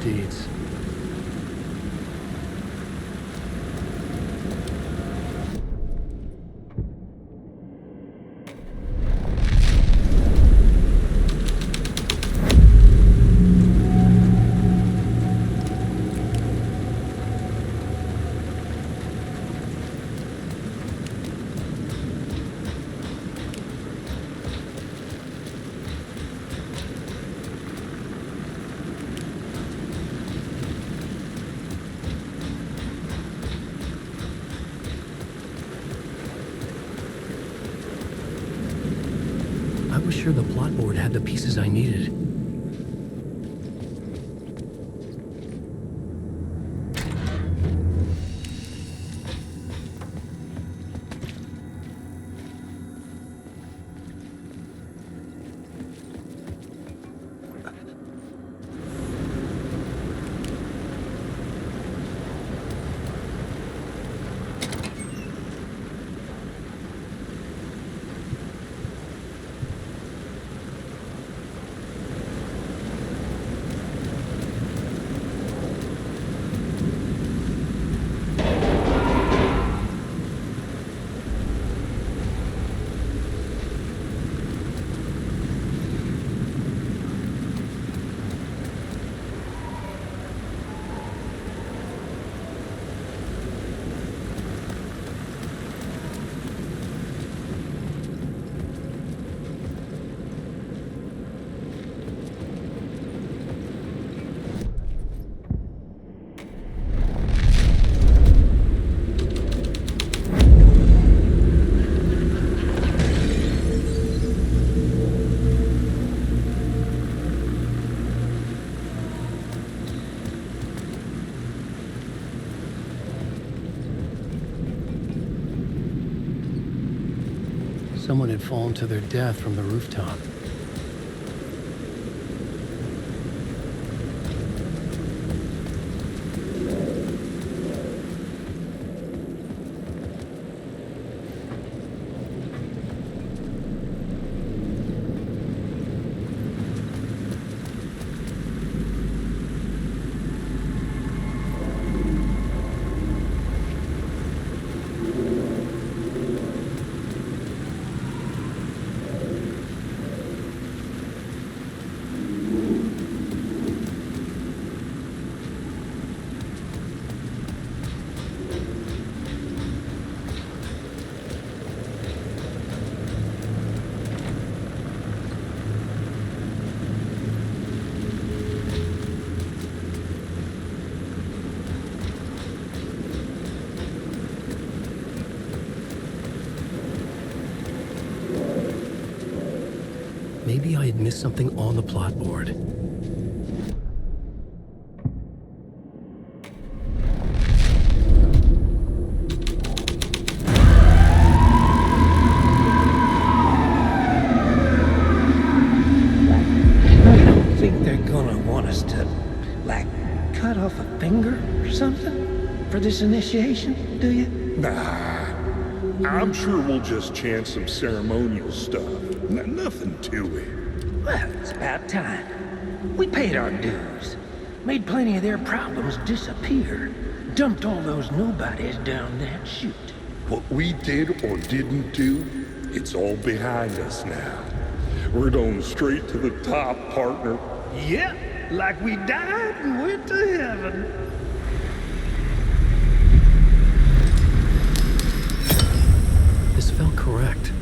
Deeds. I was sure the plot board had the pieces I needed. Someone had fallen to their death from the rooftop. Maybe I had missed something on the plot board. think they're gonna want us to, like, cut off a finger or something for this initiation, do you? Nah, I'm sure we'll just chant some ceremonial stuff. Nothing to it. Well, it's about time. We paid our dues. Made plenty of their problems disappear. Dumped all those nobodies down that chute. What we did or didn't do, it's all behind us now. We're going straight to the top, partner. Yep, like we died and went to heaven. This felt correct.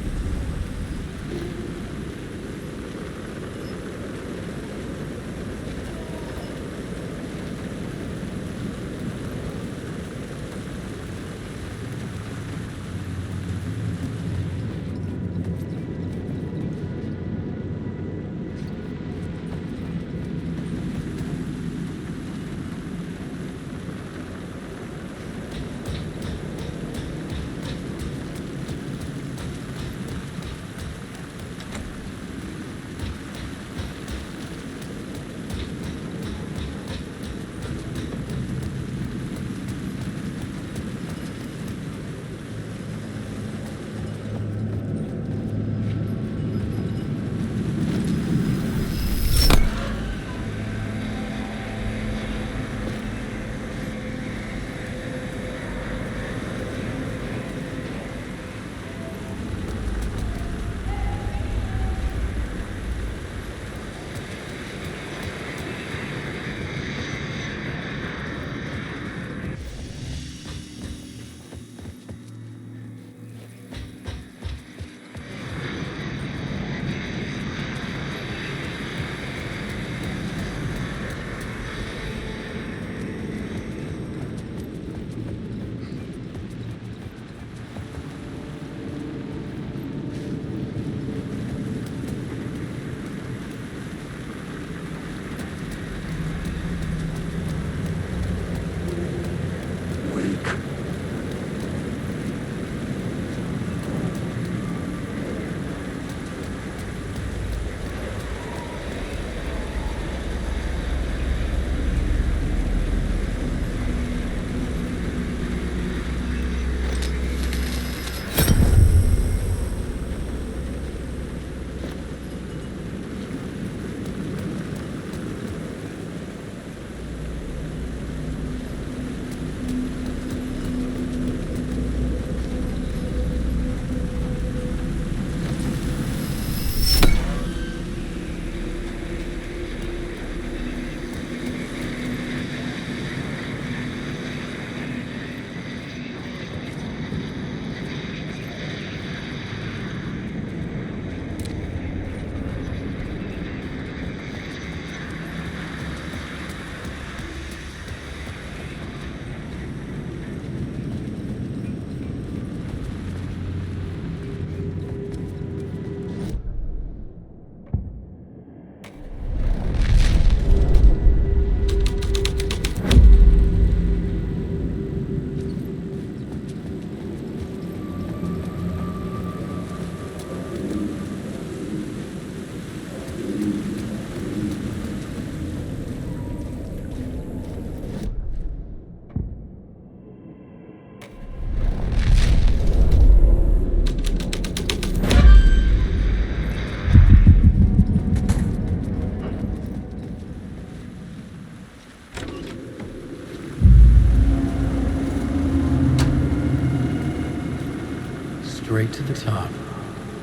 Straight to the top.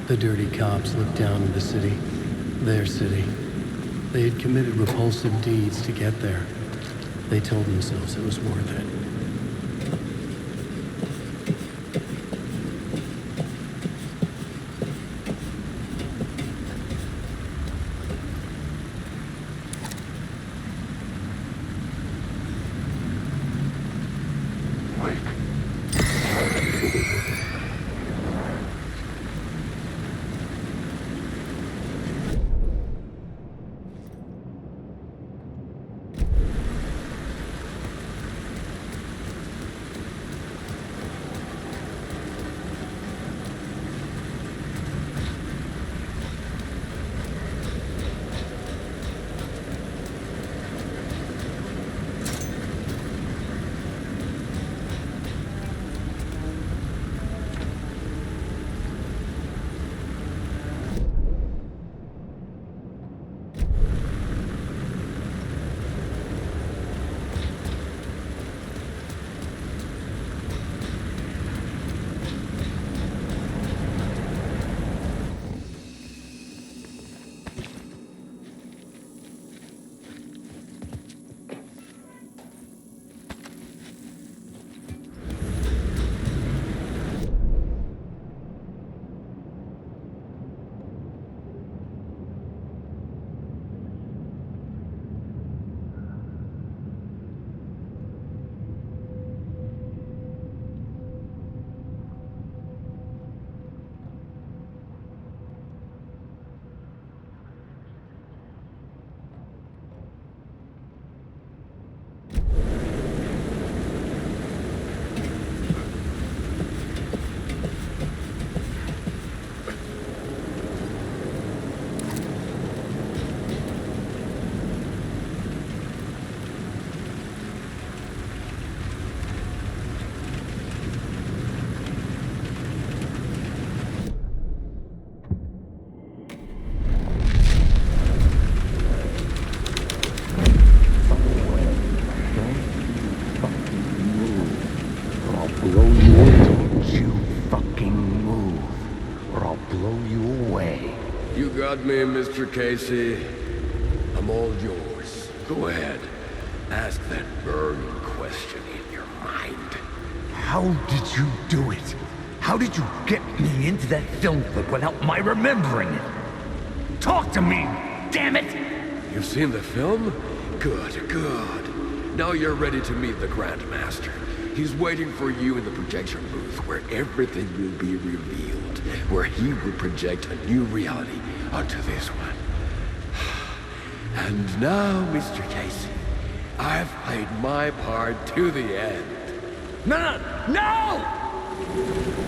The dirty cops looked down on the city. Their city. They had committed repulsive deeds to get there. They told themselves it was worth it. got me, Mr. Casey. I'm all yours. Go ahead. Ask that burning question in your mind. How did you do it? How did you get me into that film clip without my remembering it? Talk to me, damn it! You've seen the film? Good, good. Now you're ready to meet the Grandmaster. He's waiting for you in the projection booth where everything will be revealed, where he will project a new reality onto this one. And now, Mr. Casey, I've played my part to the end. No!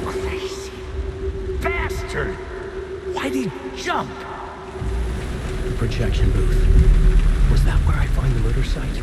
Crazy bastard! Why'd he jump? The projection booth. Was that where I find the murder site?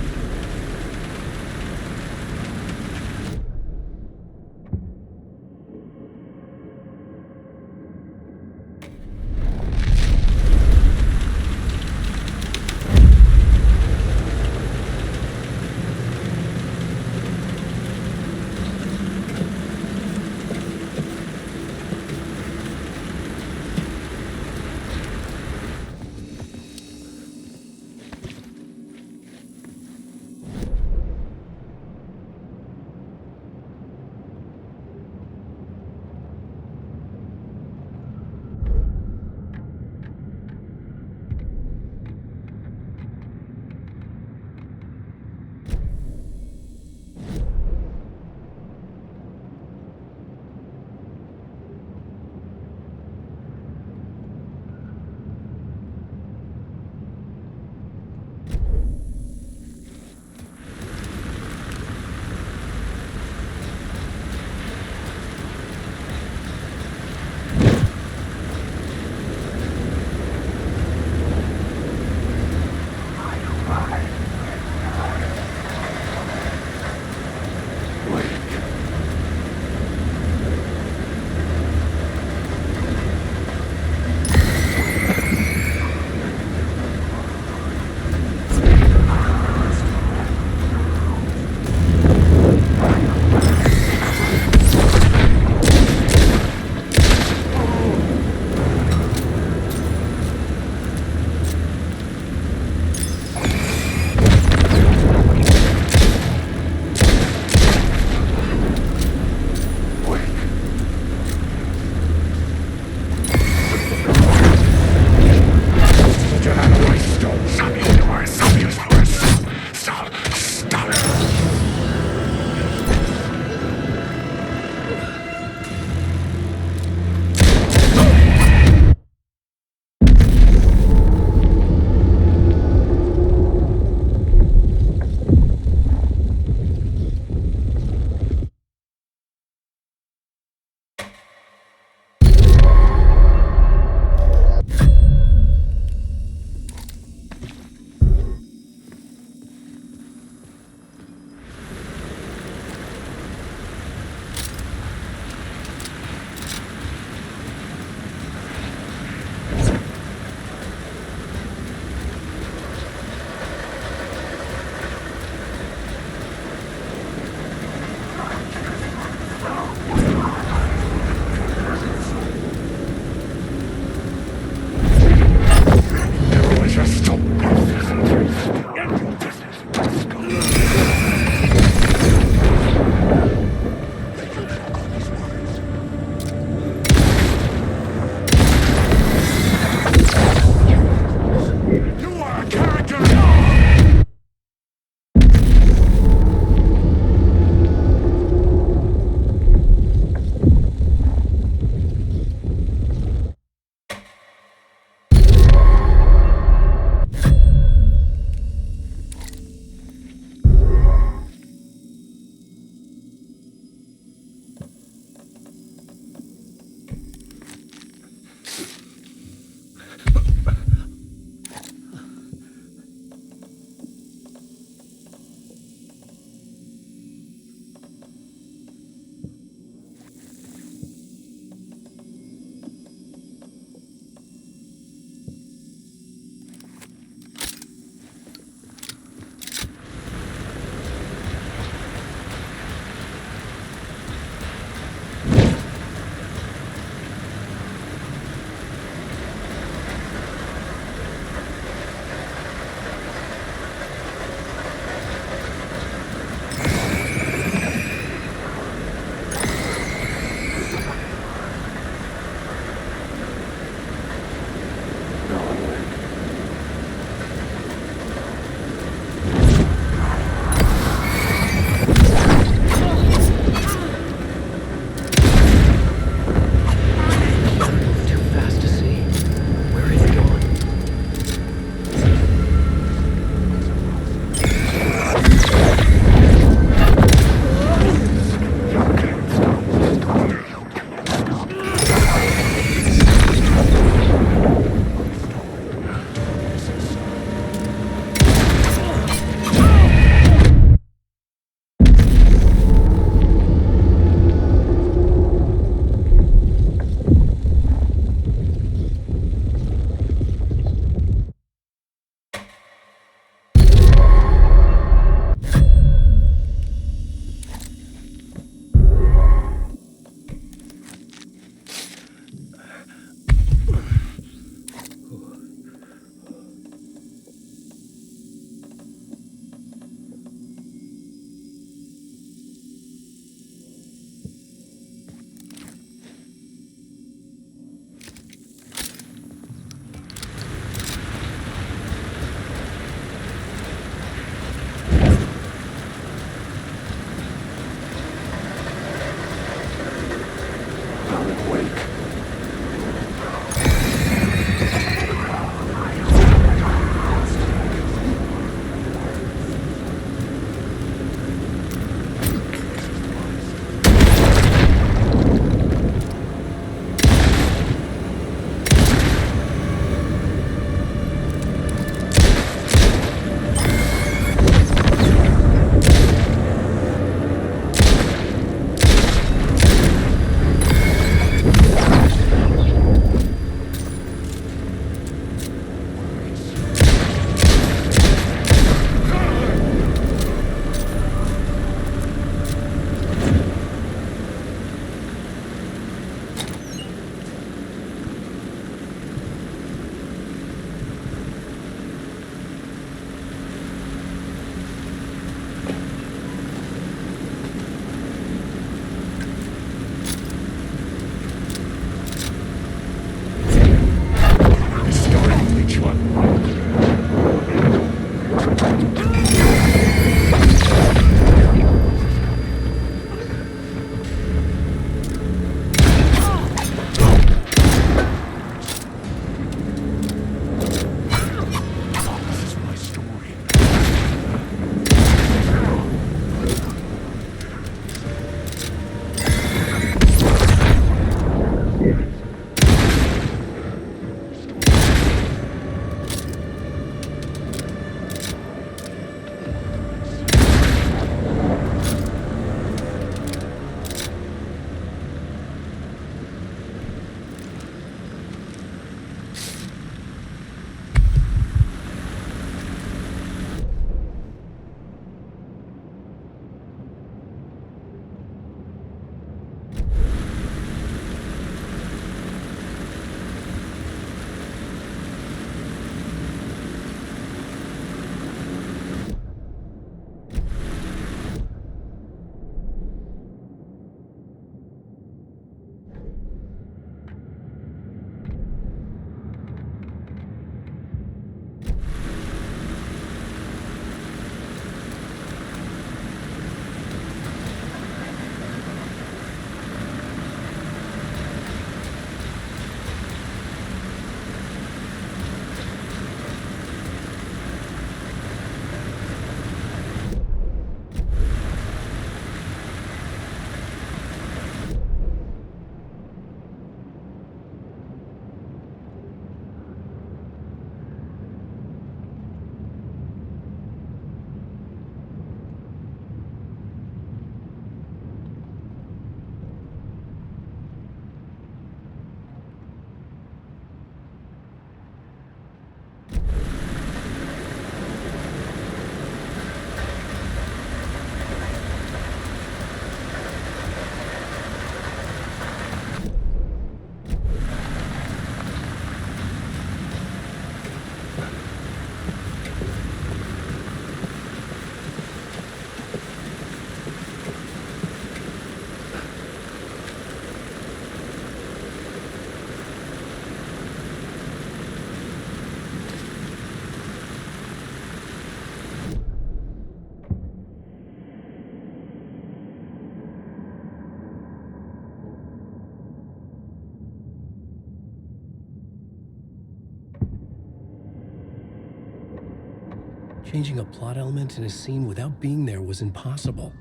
Changing a plot element in a scene without being there was impossible.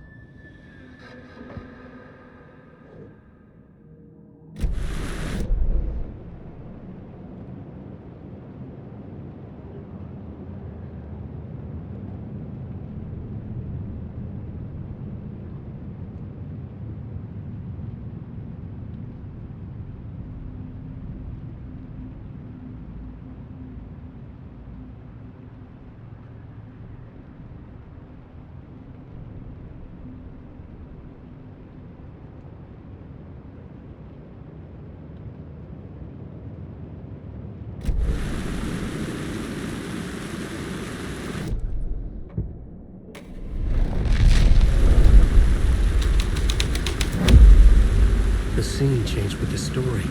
The scene changed with the story.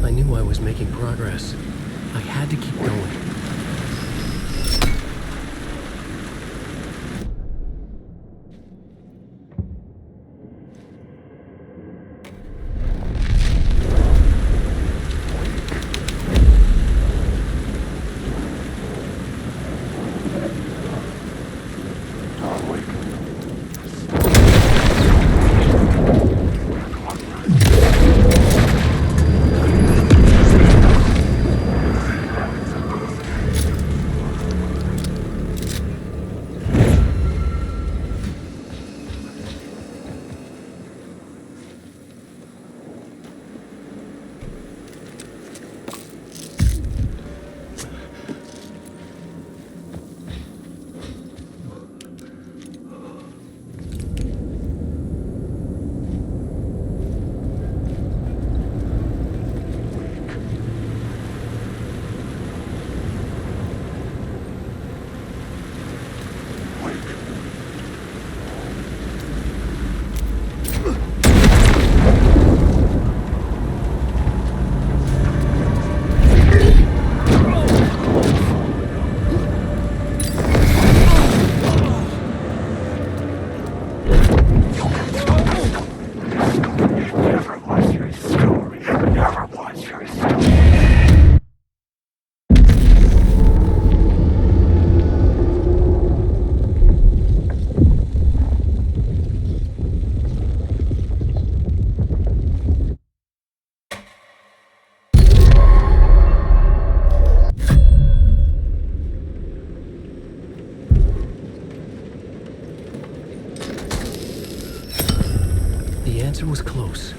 I knew I was making progress. I had to keep going. The answer was close.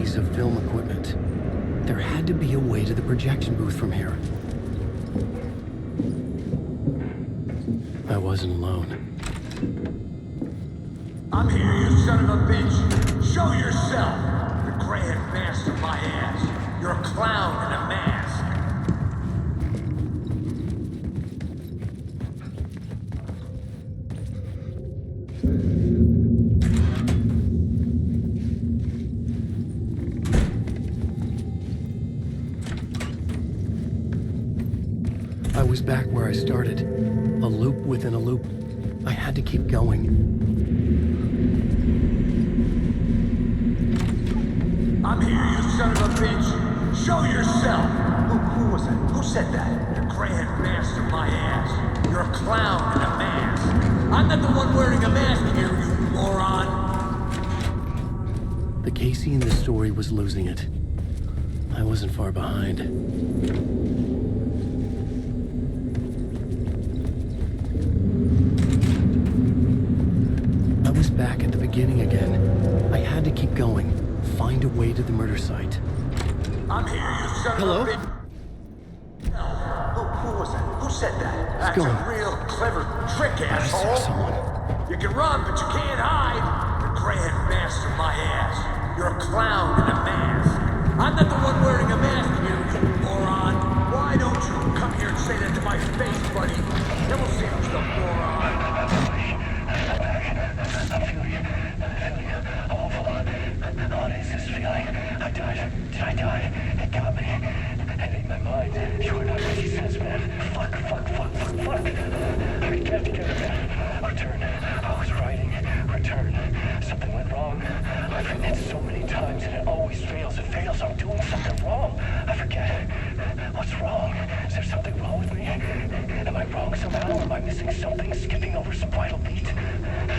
piece of film equipment. There had to be a way to the projection booth from here. I wasn't alone. I'm here, you son of a bitch. Show yourself. The Grand Master my ass. You're a clown in a mask. I was back where I started. A loop within a loop. I had to keep going. I'm here, you son of a bitch. Show yourself. Who was that? Who said that? The Grand Master my ass. You're a clown in a mask. I'm not the one wearing a mask here, you moron. The Casey in the story was losing it. I wasn't far behind. I was back at the beginning again. I had to keep going. Find a way to the murder site. I'm here, you son Hello? of a bitch. Who was that? Who said that? That's going? a real clever trick, I saw asshole. someone. You can run, but you can't hide. The Grand Master my ass. You're a clown in a mask. I'm not the one wearing a mask here, you moron. Why don't you come here and say that to my face, buddy? Then we'll see who's the moron. I'm feeling awful. What is this feeling? I died. Did I die? It got me. It ate my mind. You are not making sense, man. Fuck. I can't get it, man. Return. I was writing. Return. Something went wrong. I've written it so many times and it always fails. It fails. I'm doing something wrong. I forget. What's wrong? Is there something wrong with me? Am I wrong somehow? Am I missing something? Skipping over some vital beat?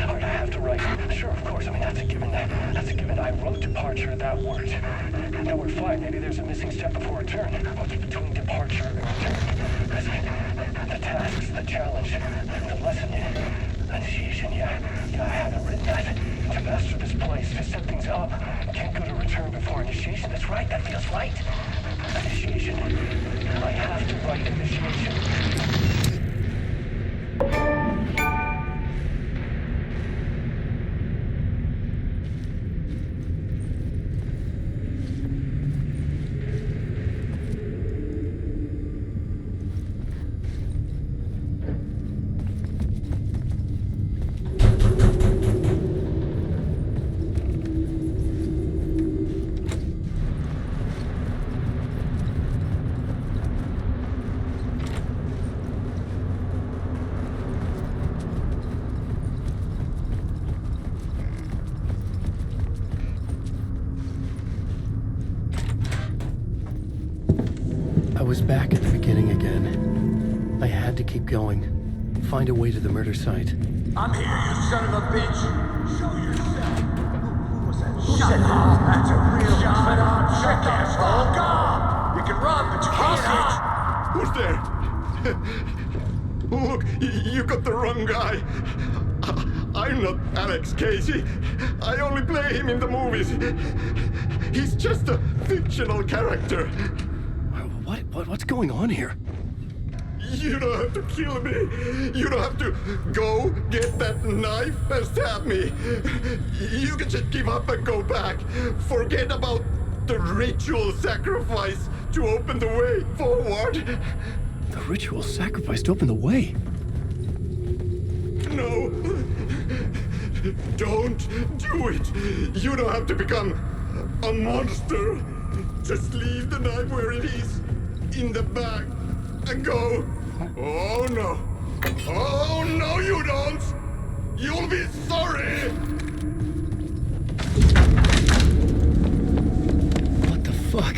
Or do I have to write? Sure, of course. I mean, that's a given. That's a given. I wrote departure, that word. That word fine. Maybe there's a missing step before return. What's between departure and return? The tasks, the challenge, the lesson, initiation. Yeah, I haven't written that. To master this place, to set things up. Can't go to return before initiation. That's right. That feels right. Initiation. I have to write initiation. I was back at the beginning again. I had to keep going. Find a way to the murder site. I'm here, you son of a bitch. Show yourself. Who was that? Shut up. That's a real trick, asshole. God. You can run, but you can't hide. Who's there? Look, you got the wrong guy. I'm not Alex Casey. I only play him in the movies. He's just a fictional character. What's going on here? You don't have to kill me. You don't have to go get that knife and stab me. You can just give up and go back. Forget about the ritual sacrifice to open the way forward. The ritual sacrifice to open the way? No. Don't do it. You don't have to become a monster. Just leave the knife where it is. In the bag and go. Oh no. Oh no, you don't. You'll be sorry. What the fuck?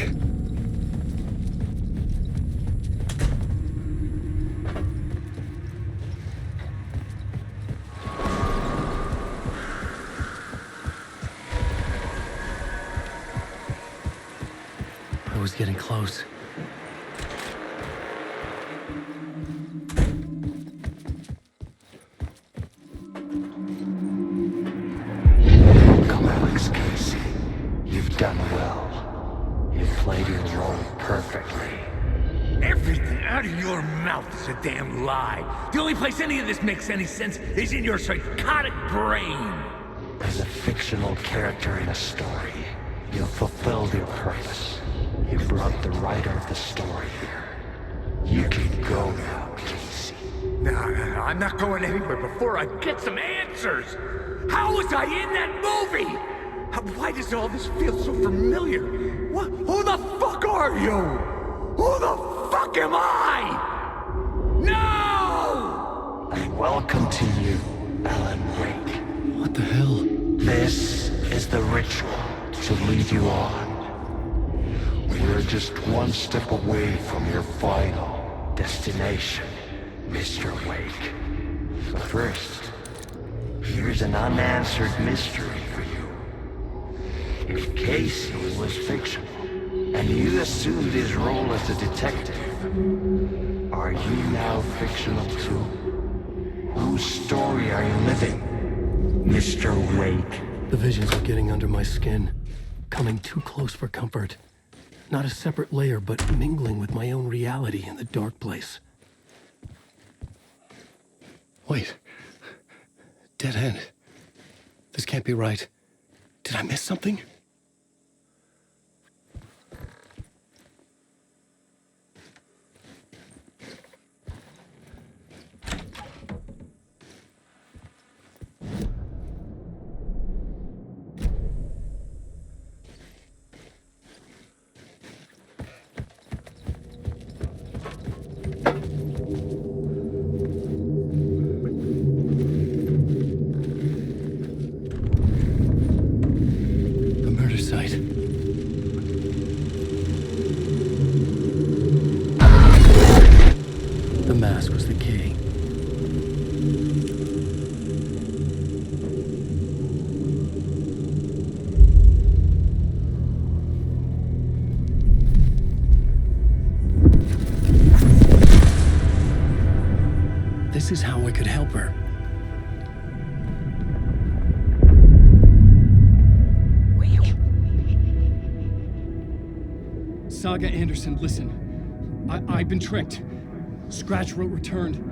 I was getting close. Come, Alex Casey. You've done well. You've played your role perfectly. Everything out of your mouth is a damn lie. The only place any of this makes any sense is in your psychotic brain. As a fictional character in a story, you've fulfilled your purpose. You brought the writer of the story here. You can go now, Casey. No, I'm not going anywhere before I get some answers. How was I in that movie? Why does all this feel so familiar? Who the fuck are you? Who the fuck am I? No! And welcome to you, Alan Wake. What the hell? This is the ritual to lead you on. We're just one step away from your final destination, Mr. Wake. But first, here's an unanswered mystery for you. If Casey was fictional, and you assumed his role as a detective, are you now fictional too? Whose story are you living, Mr. Wake? The visions are getting under my skin, coming too close for comfort. Not a separate layer, but mingling with my own reality in the dark place. Wait. Dead end. This can't be right. Did I miss something? The mask was the key. This is how I could help her. Saga Anderson, listen. I've been tricked. Scratch wrote returned.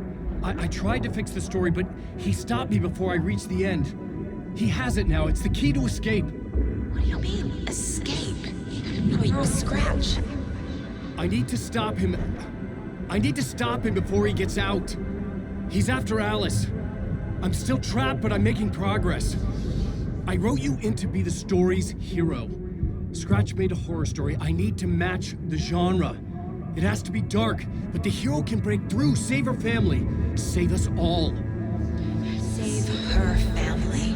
I tried to fix the story, but he stopped me before I reached the end. He has it now. It's the key to escape. What do you mean, escape? No, you're a Scratch. I need to stop him. I need to stop him before he gets out. He's after Alice. I'm still trapped, but I'm making progress. I wrote you in to be the story's hero. Scratch made a horror story. I need to match the genre. It has to be dark, but the hero can break through, save her family, save us all. Save her family?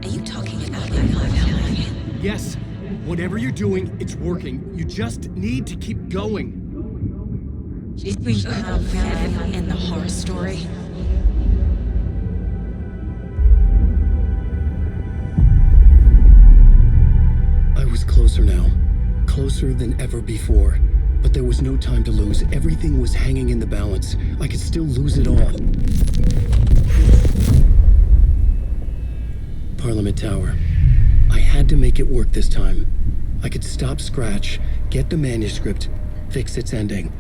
Are you talking about my family? Yes, whatever you're doing, it's working. You just need to keep going. You have family in the horror story? I was closer now. Closer than ever before. But there was no time to lose. Everything was hanging in the balance. I could still lose it all. Parliament Tower. I had to make it work this time. I could stop Scratch, get the manuscript, fix its ending.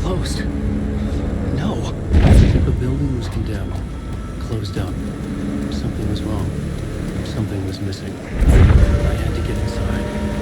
closed. No. The building was condemned. Closed up. Something was wrong. Something was missing. I had to get inside.